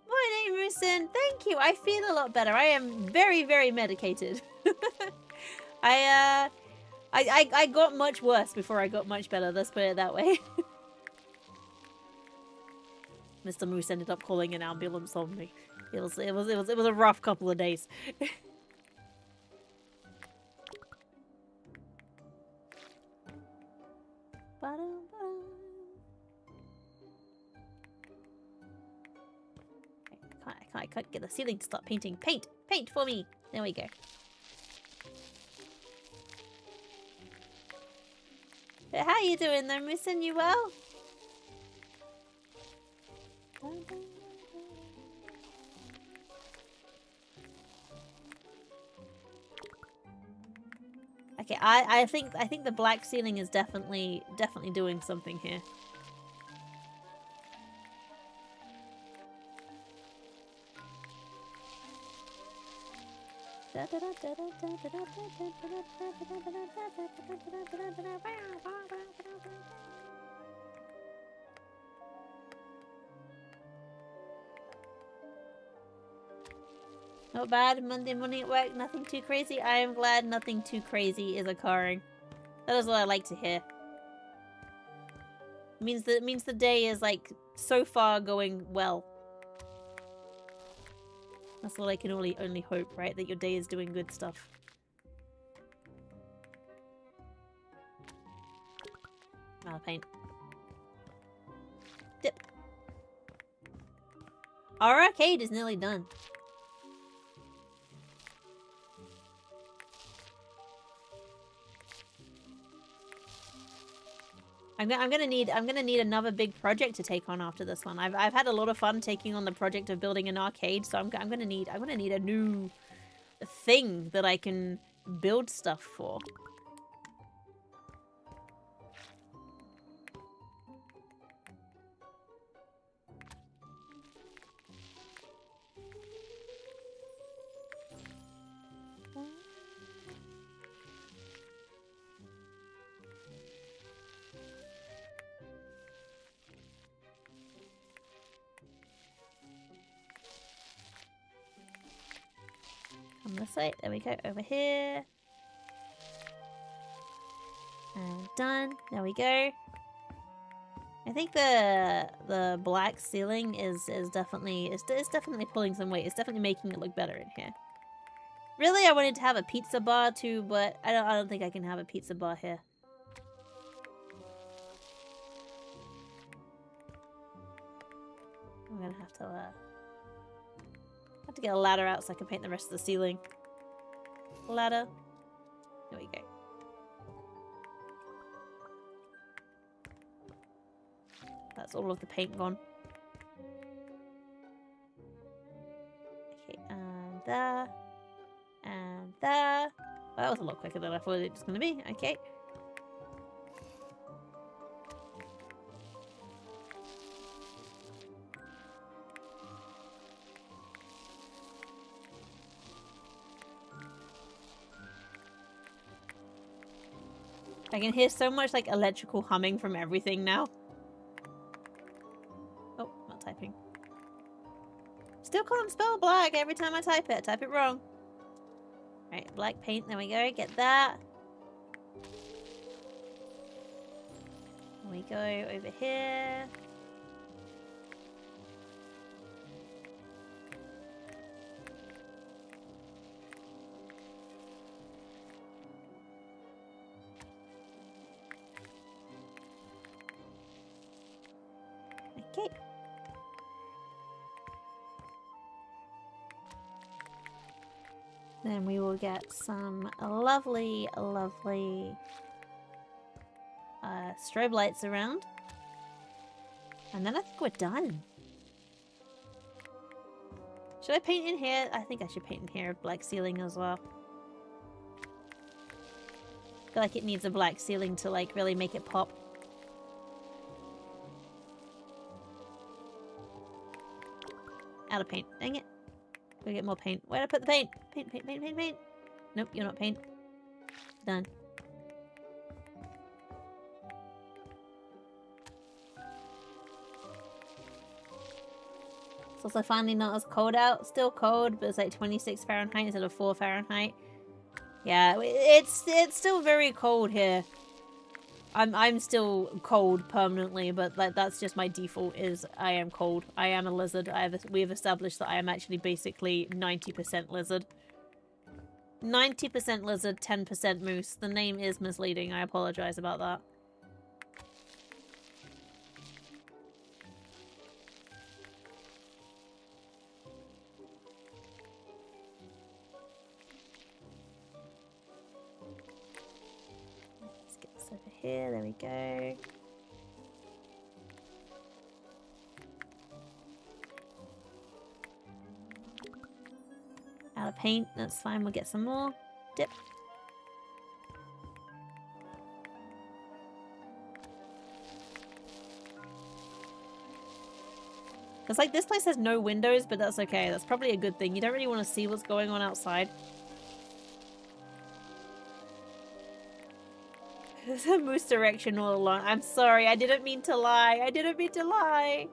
Morning, Rusin. Thank you. I feel a lot better. I am very, very medicated. I got much worse before I got much better. Let's put it that way. Mr. Moose ended up calling an ambulance on me. It was a rough couple of days. I can't get the ceiling to stop painting. Paint for me. There we go. How you doing there, missing you well? Okay, I think the black ceiling is definitely doing something here. Not bad. Monday morning at work. Nothing too crazy. I am glad nothing too crazy is occurring. That is what I like to hear. Means the day is like so far going well. That's what I can only hope, right? That your day is doing good stuff. I'll paint. Dip. Our arcade is nearly done. I'm gonna need another big project to take on after this one. I've had a lot of fun taking on the project of building an arcade, so I'm gonna need a new thing that I can build stuff for. On this way, there we go, over here. And done. There we go. I think the black ceiling is definitely pulling some weight. It's definitely making it look better in here. Really, I wanted to have a pizza bar too, but I don't think I can have a pizza bar here. I'm gonna have to get a ladder out so I can paint the rest of the ceiling. Ladder. There we go. That's all of the paint gone. Okay, and there. And there. Well, that was a lot quicker than I thought it was going to be. Okay. I can hear so much like electrical humming from everything now. Oh, not typing. Still can't spell black every time I type it. Type it wrong. Right, black paint. There we go. Get that. There we go over here. Okay. Then we will get some lovely, lovely strobe lights around. And then I think we're done. Should I paint in here? I think I should paint in here, black ceiling as well. I feel like it needs a black ceiling to like really make it pop. Out of paint. Dang it. Go get more paint. Where'd I put the paint? Paint, paint, paint, paint, paint. Nope, you're not paint. Done. It's also finally not as cold out. Still cold, but it's like 26 Fahrenheit instead of 4 Fahrenheit. Yeah, it's still very cold here. I'm still cold permanently, but like that's just my default. Is I am cold. I am a lizard. We've established that I am actually basically 90% lizard. 90% lizard, 10% moose. The name is misleading. I apologize about that. Let's get this over here. There we go. Out of paint, that's fine, we'll get some more. Dip. It's like this place has no windows, but that's okay. That's probably a good thing. You don't really want to see what's going on outside. There's a moose direction all along. I'm sorry, I didn't mean to lie. I didn't mean to lie.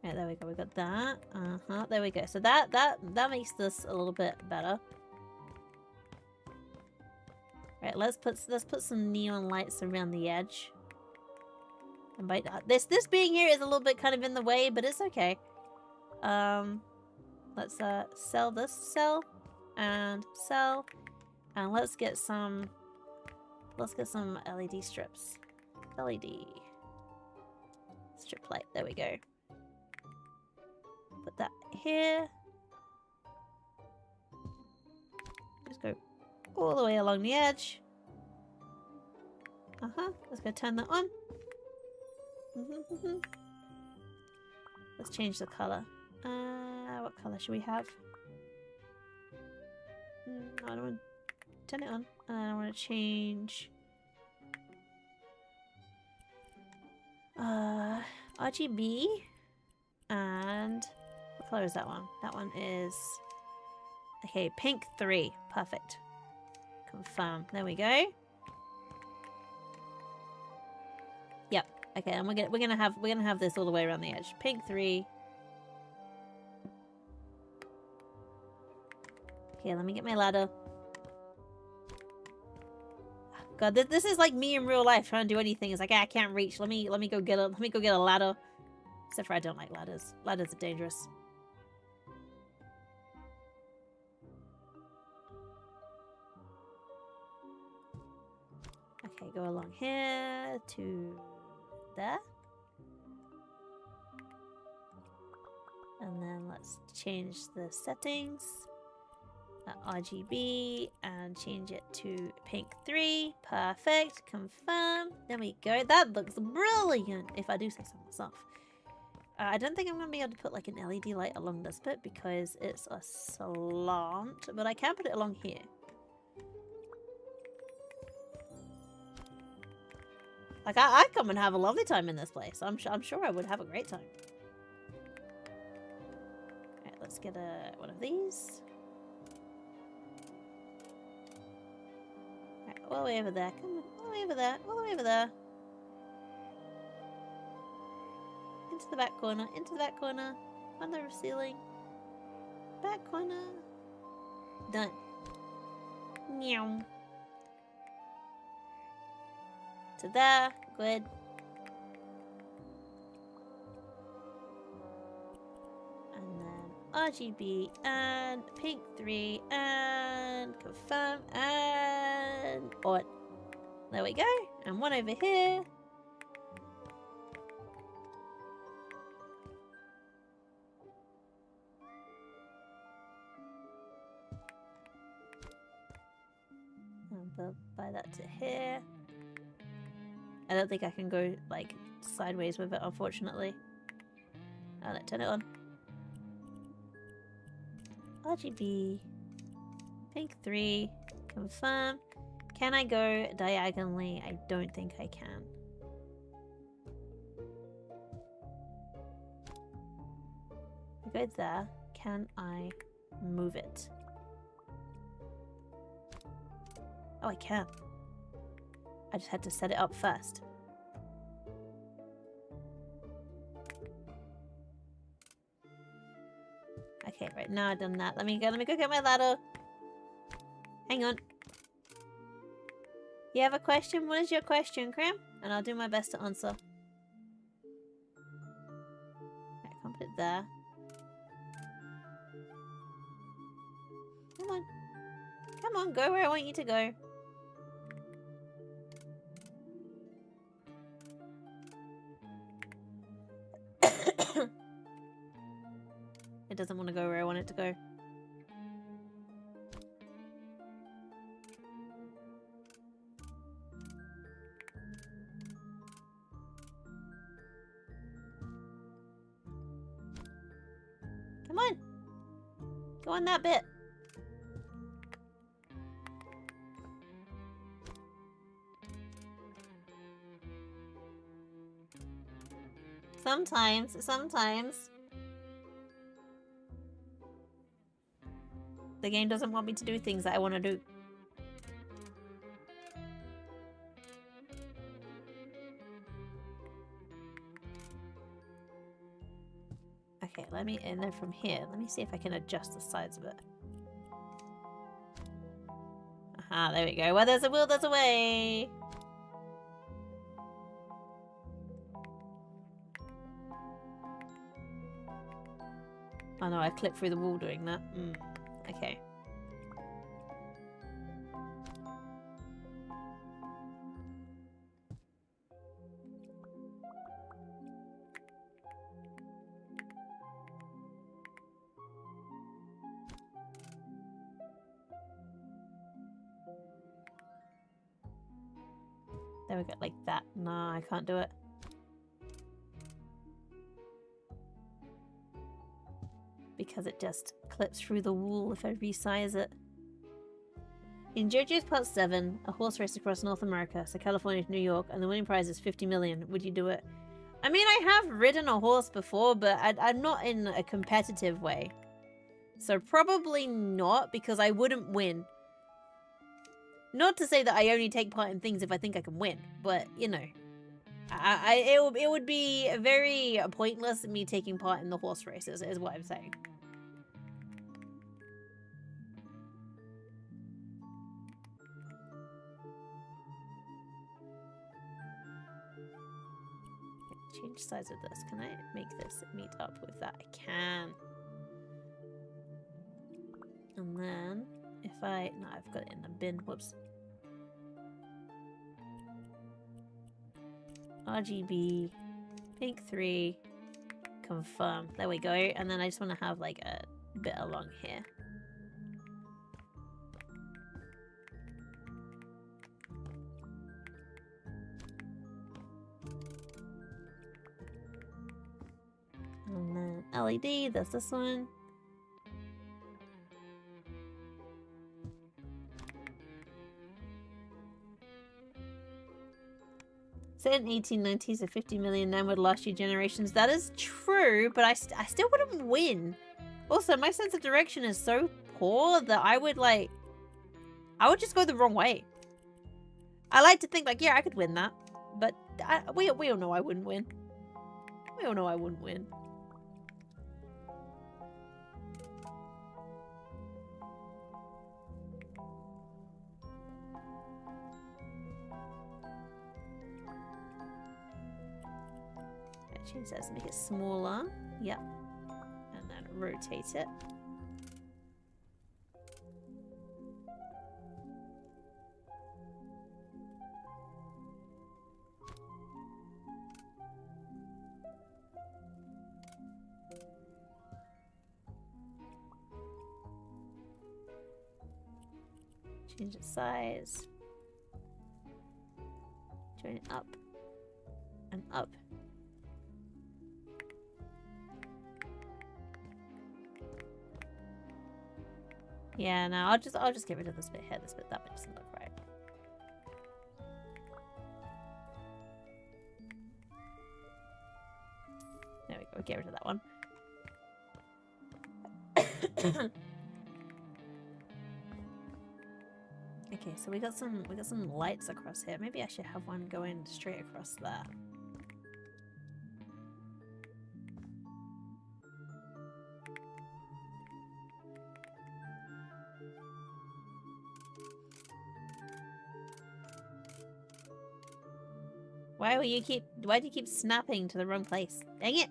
Right, there we go. We got that. There we go. So that makes this a little bit better. Right, let's put some neon lights around the edge. And by this being here is a little bit kind of in the way, but it's okay. Let's sell this cell and sell, and let's get some LED strips. LED strip light. There we go. Put that here. Just go all the way along the edge. Let's go turn that on. Let's change the color. What color should we have? I don't want to turn it on. I want to change RGB. And what color is that one? That one is okay, pink 3. Perfect. Confirm. There we go. Yep. Okay, and we're gonna have this all the way around the edge. Pink 3. Okay, let me get my ladder. God, this is like me in real life trying to do anything. It's like, I can't reach. Let me go get a ladder. Except for I don't like ladders. Ladders are dangerous. Okay, go along here to there. And then let's change the settings. RGB and change it to pink 3. Perfect. Confirm. There we go. That looks brilliant, if I do say so myself. I don't think I'm going to be able to put like an LED light along this bit because it's a slant, but I can put it along here. Like, I'd come and have a lovely time in this place. I'm sure I would have a great time. Alright, let's get one of these. all the way over there. Come on, all the way over there, all the way over there. Into the back corner, into the back corner. On the ceiling. Back corner. Done. Meow. To there. Good. And then RGB and pink 3 and confirm and on. There we go. And one over here. Apply that to here. I don't think I can go like sideways with it, unfortunately. Let's turn it on. RGB, pink 3, confirm. Can I go diagonally? I don't think I can. I go there. Can I move it? Oh, I can. I just had to set it up first. Okay, right now I've done that. Let me go get my ladder. Hang on. You have a question? What is your question, Cram? And I'll do my best to answer. I can't put it there. Come on. Come on, go where I want you to go. It doesn't want to go where I want it to go. Come on. Go on that bit. Sometimes the game doesn't want me to do things that I want to do. Okay, let me, and then from here, let me see if I can adjust the sides of it. Aha, there we go. Where there's a will, there's a way. Oh no, I clipped through the wall doing that. Okay. There we go, like that. No, I can't do it. Because it just clips through the wall if I resize it. In JoJo's Part 7, a horse race across North America, so California to New York, and the winning prize is 50 million. Would you do it? I mean, I have ridden a horse before, but I'm not in a competitive way. So probably not, because I wouldn't win. Not to say that I only take part in things if I think I can win, but, you know. It would be very pointless me taking part in the horse races, is what I'm saying. Change size of this. Can I make this meet up with that? I can. And then, if I... No, I've got it in the bin. Whoops. RGB, pink 3, confirm. There we go. And then I just want to have like a bit along here. And then LED, that's this one. Set in 1890s, a 50 million yen would last you generations. That is true, but I still wouldn't win. Also, my sense of direction is so poor that I would just go the wrong way. I like to think like, yeah, I could win that. But we all know I wouldn't win. We all know I wouldn't win. Change that to make it smaller. Yep. And then rotate it. Change the size. Join it up and up. Yeah, no, I'll just get rid of this bit here. This bit, that bit doesn't look right. There we go. Get rid of that one. Okay, so we got some lights across here. Maybe I should have one going straight across there. Why do you keep snapping to the wrong place? Dang it!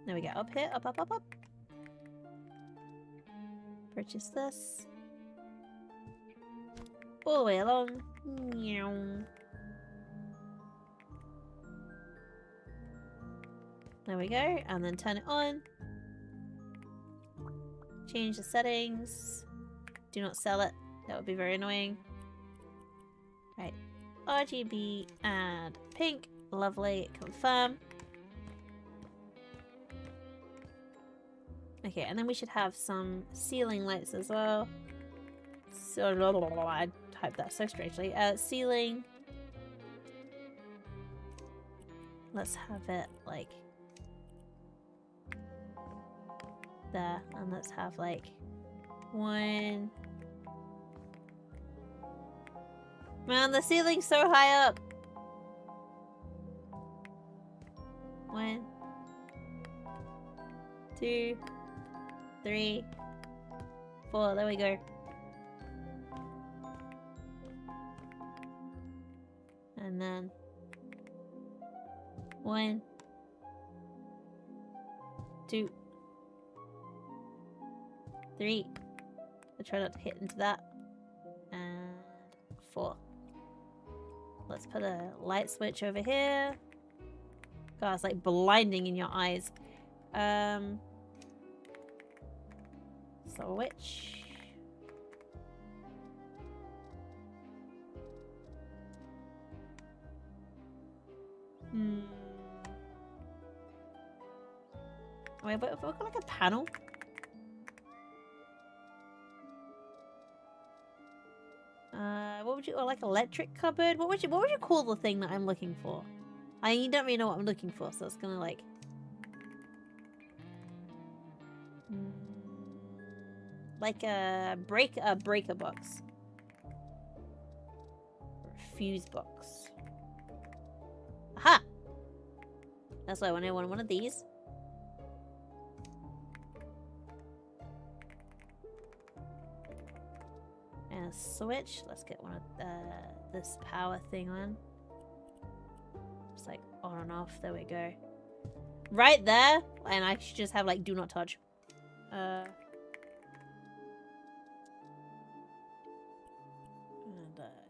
There we go. Up here, up, up, up, up. Purchase this. All the way along. Meow. There we go. And then turn it on. Change the settings. Do not sell it. That would be very annoying. Right. RGB and pink. Lovely. Confirm. Okay, and then we should have some ceiling lights as well. So, I typed that so strangely. Ceiling. Let's have it like there, and let's have like one. Man, the ceiling's so high up. 1, 2, 3, 4. There we go. And then 1, 2, 3. I'll try not to hit into that. And 4. Let's put a light switch over here. God, it's like blinding in your eyes. Switch. Wait, but if we've got like a panel. What would you, or like electric cupboard? What would you call the thing that I'm looking for? You don't really know what I'm looking for, so it's gonna like a breaker box. Or a fuse box. Aha! That's why I want one of these. And a switch. Let's get one of this power thing on. Just like on and off. There we go. Right there. And I should just have like do not touch. And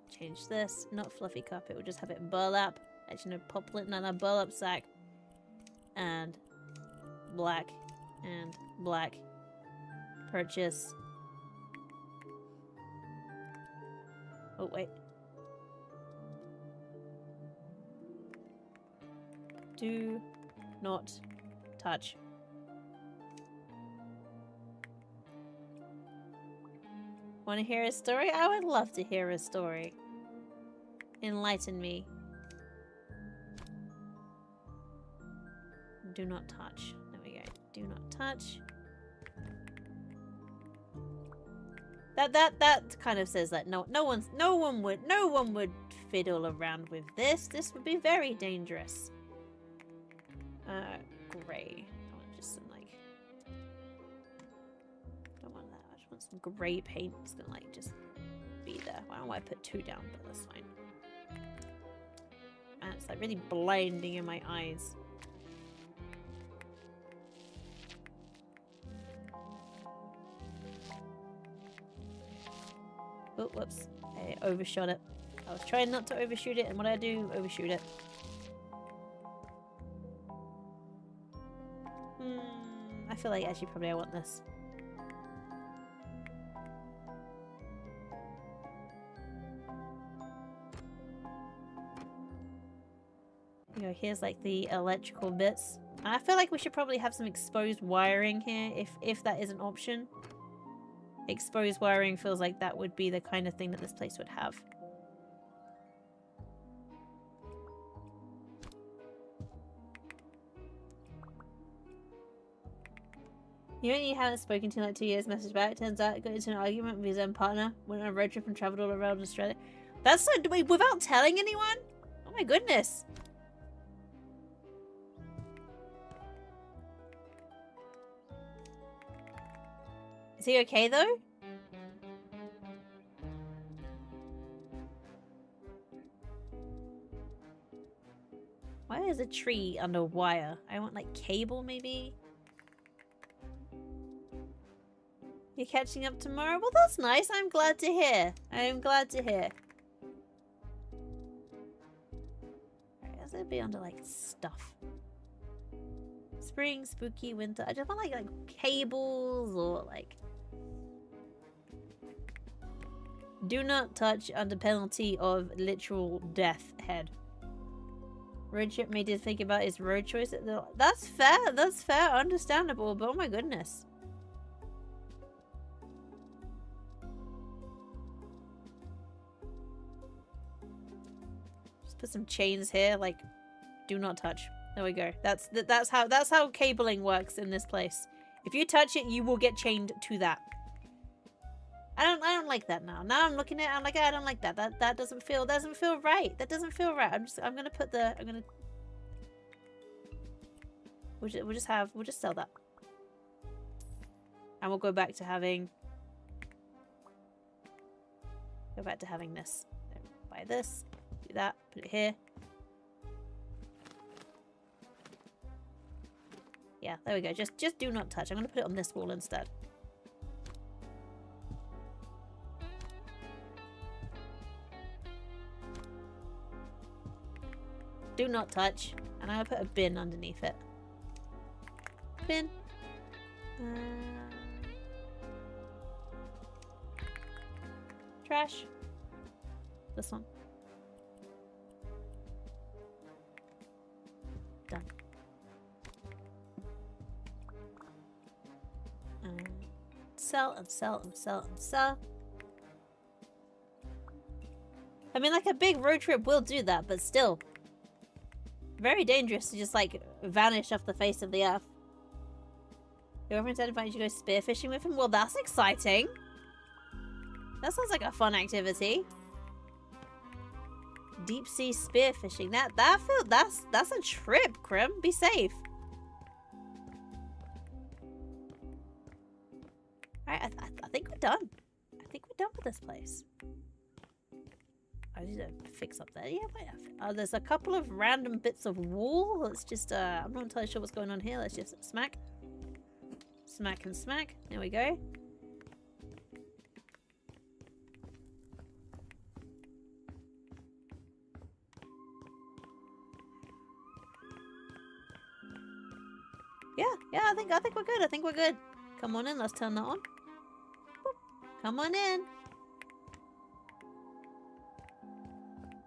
change this. Not fluffy carpet. We'll just have it burlap. Actually, no, poplin. No, burlap sack. And black. And black. Purchase. Oh, wait. Do not touch. Want to hear a story? I would love to hear a story. Enlighten me. Do not touch. There we go. Do not touch. That kind of says that no one would fiddle around with this. This would be very dangerous. Gray. I want just some like. Don't want that. I just want some gray paint. It's gonna like just be there. Why don't I put 2 down? But that's fine. And it's like really blinding in my eyes. Oh, whoops. I overshot it. I was trying not to overshoot it, and what I do, overshoot it. I feel like actually probably I want this. You know, here's like the electrical bits. I feel like we should probably have some exposed wiring here, if that is an option. Exposed wiring feels like that would be the kind of thing that this place would have. You only haven't spoken to in like 2 years, message back. Turns out got into an argument with his own partner, went on a road trip and travelled all around Australia. That's so, without telling anyone? Oh my goodness. Is he okay though? Why is a tree under wire? I want like cable maybe? You're catching up tomorrow? Well, that's nice. I'm glad to hear. I'm glad to hear. Alright, that's gonna be under like stuff. Spring, spooky, winter. I just want like cables or like. Do not touch under penalty of literal death head. Road trip made you think about his road choice. That's fair. That's fair. Understandable. But oh my goodness. Just put some chains here. Like, do not touch. There we go. That's how cabling works in this place. If you touch it, you will get chained to that. I don't like that now. Now I'm looking at it, I'm like, I don't like that. That doesn't feel right. That doesn't feel right. I'm gonna put the we'll just sell that. And we'll go back to having this. Buy this, do that, put it here. Yeah, there we go. Just do not touch. I'm gonna put it on this wall instead. Do not touch. And I'm gonna put a bin underneath it. Bin. Trash. This one. Done. Sell and sell and sell and sell. I mean, like a big road trip will do that, but still. Very dangerous to just, like, vanish off the face of the earth. Your girlfriend invited you to go spearfishing with him? Well, that's exciting. That sounds like a fun activity. Deep sea spearfishing. That's a trip, Krim. Be safe. Alright, I think we're done. I think we're done with this place. I need to fix up there. Yeah, wait. There's a couple of random bits of wall. Let's just, I'm not entirely sure what's going on here. Let's just smack. Smack and smack. There we go. Yeah, I think we're good. I think we're good. Come on in. Let's turn that on. Boop. Come on in.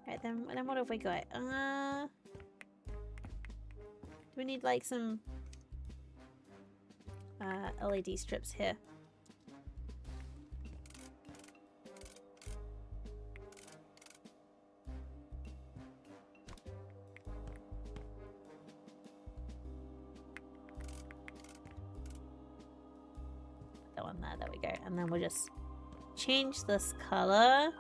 Right, then what have we got? Do we need like some LED strips here? Put that one there, there we go. And then we'll just change this color.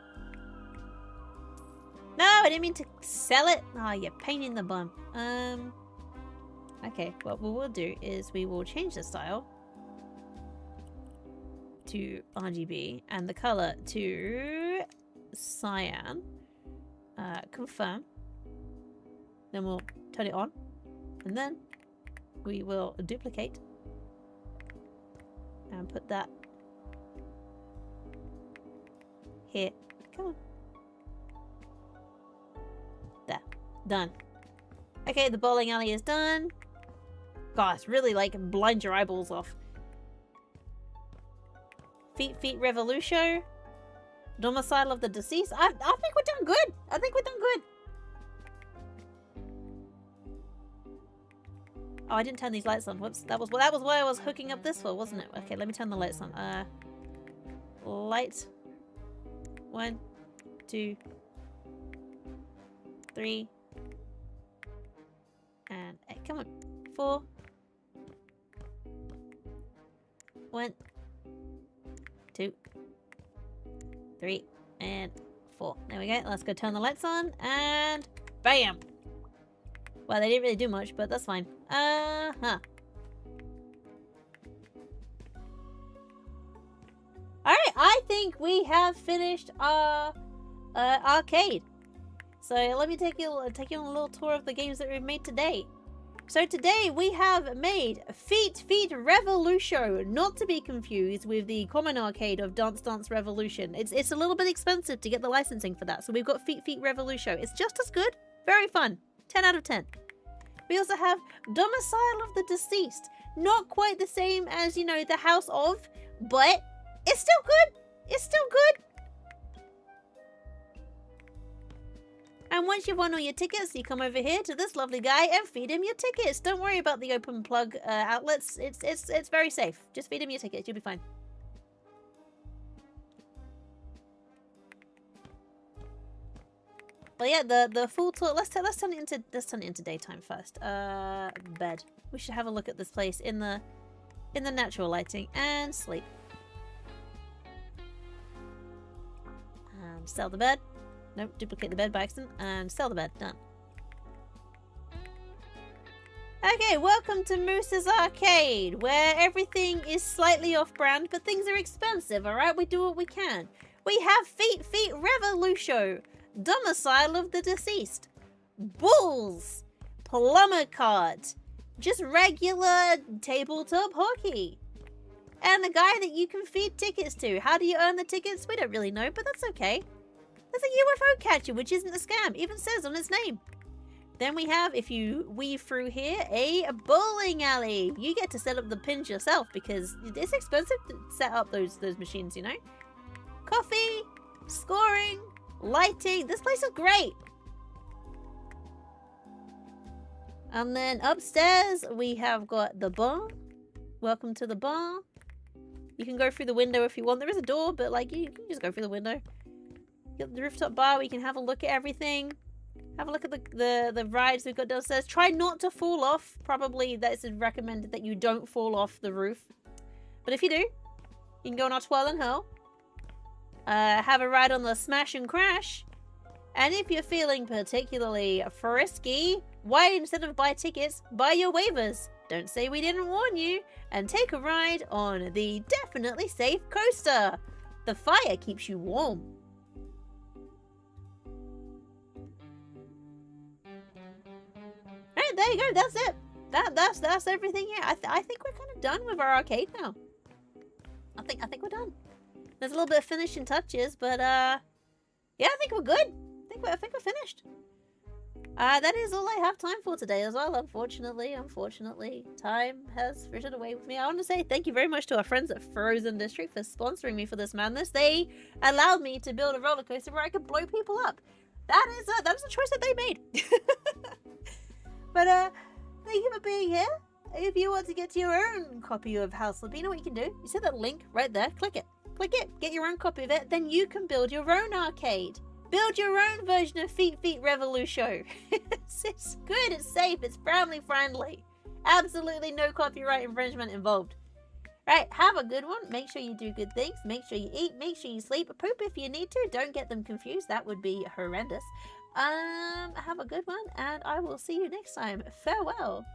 No, I didn't mean to sell it. Oh, you're pain in the bum. Okay, what we will do is we will change the style to RGB and the color to cyan. Confirm. Then we'll turn it on. And then we will duplicate and put that here. Come on. There. Done. Okay, the bowling alley is done. God, it's really like blind your eyeballs off. Feet revolution. Domicile of the deceased. I think we're done good. I think we're done good. Oh, I didn't turn these lights on. Whoops. That was what I was hooking up this for, wasn't it? Okay, let me turn the lights on. Light. 1, 2, 3. And 8. Come on. 4. 1, 2, 3, and 4. There we go. Let's go turn the lights on, and bam! Well, they didn't really do much, but that's fine. Alright, I think we have finished our arcade. So let me take you on a little tour of the games that we've made today. So today we have made Feet Revolution, not to be confused with the common arcade of Dance Dance Revolution. It's a little bit expensive to get the licensing for that, so we've got Feet Revolution. It's just as good, very fun, 10 out of 10. We also have Domicile of the Deceased, not quite the same as, you know, the House of, but it's still good. It's still good. And once you've won all your tickets, you come over here to this lovely guy and feed him your tickets. Don't worry about the open plug outlets. It's very safe. Just feed him your tickets. You'll be fine. But yeah, the full tour. Let's turn it into daytime first. Bed. We should have a look at this place in the natural lighting and sleep. Sell the bed. Nope, duplicate the bed by accident and sell the bed. Done. Okay, welcome to Moose's Arcade, where everything is slightly off-brand, but things are expensive, alright? We do what we can. We have Feet Revolution, Domicile of the Deceased, Bulls, Plumber Cart, just regular tabletop hockey, and a guy that you can feed tickets to. How do you earn the tickets? We don't really know, but that's okay. There's a UFO catcher, which isn't a scam. Even says on its name. Then we have, if you weave through here, a bowling alley. You get to set up the pins yourself because it's expensive to set up those machines, you know. Coffee, scoring, lighting. This place is great. And then upstairs, we have got the bar. Welcome to the bar. You can go through the window if you want. There is a door, but like you can just go through the window. Got the rooftop bar where you can have a look at everything. Have a look at the rides we've got downstairs. Try not to fall off. Probably that's recommended that you don't fall off the roof. But if you do, you can go on our twirl and hurl. Have a ride on the smash and crash. And if you're feeling particularly frisky, why instead of buy tickets, buy your waivers. Don't say we didn't warn you. And take a ride on the definitely safe coaster. The fire keeps you warm. Alright, there you go. That's it. That's everything here. I think we're kind of done with our arcade now. I think we're done. There's a little bit of finishing touches, but yeah, I think we're good. I think we're finished. That is all I have time for today as well. Unfortunately, time has frittered away with me. I want to say thank you very much to our friends at Frozen District for sponsoring me for this madness. They allowed me to build a roller coaster where I could blow people up. That is a choice that they made. But thank you for being here. If you want to get your own copy of House Lab, you know what you can do? You see that link right there? Click it. Click it. Get your own copy of it. Then you can build your own arcade. Build your own version of Feet Revolution. It's good. It's safe. It's family friendly. Absolutely no copyright infringement involved. Right, have a good one. Make sure you do good things. Make sure you eat. Make sure you sleep. Poop if you need to. Don't get them confused. That would be horrendous. Have a good one, and I will see you next time. Farewell.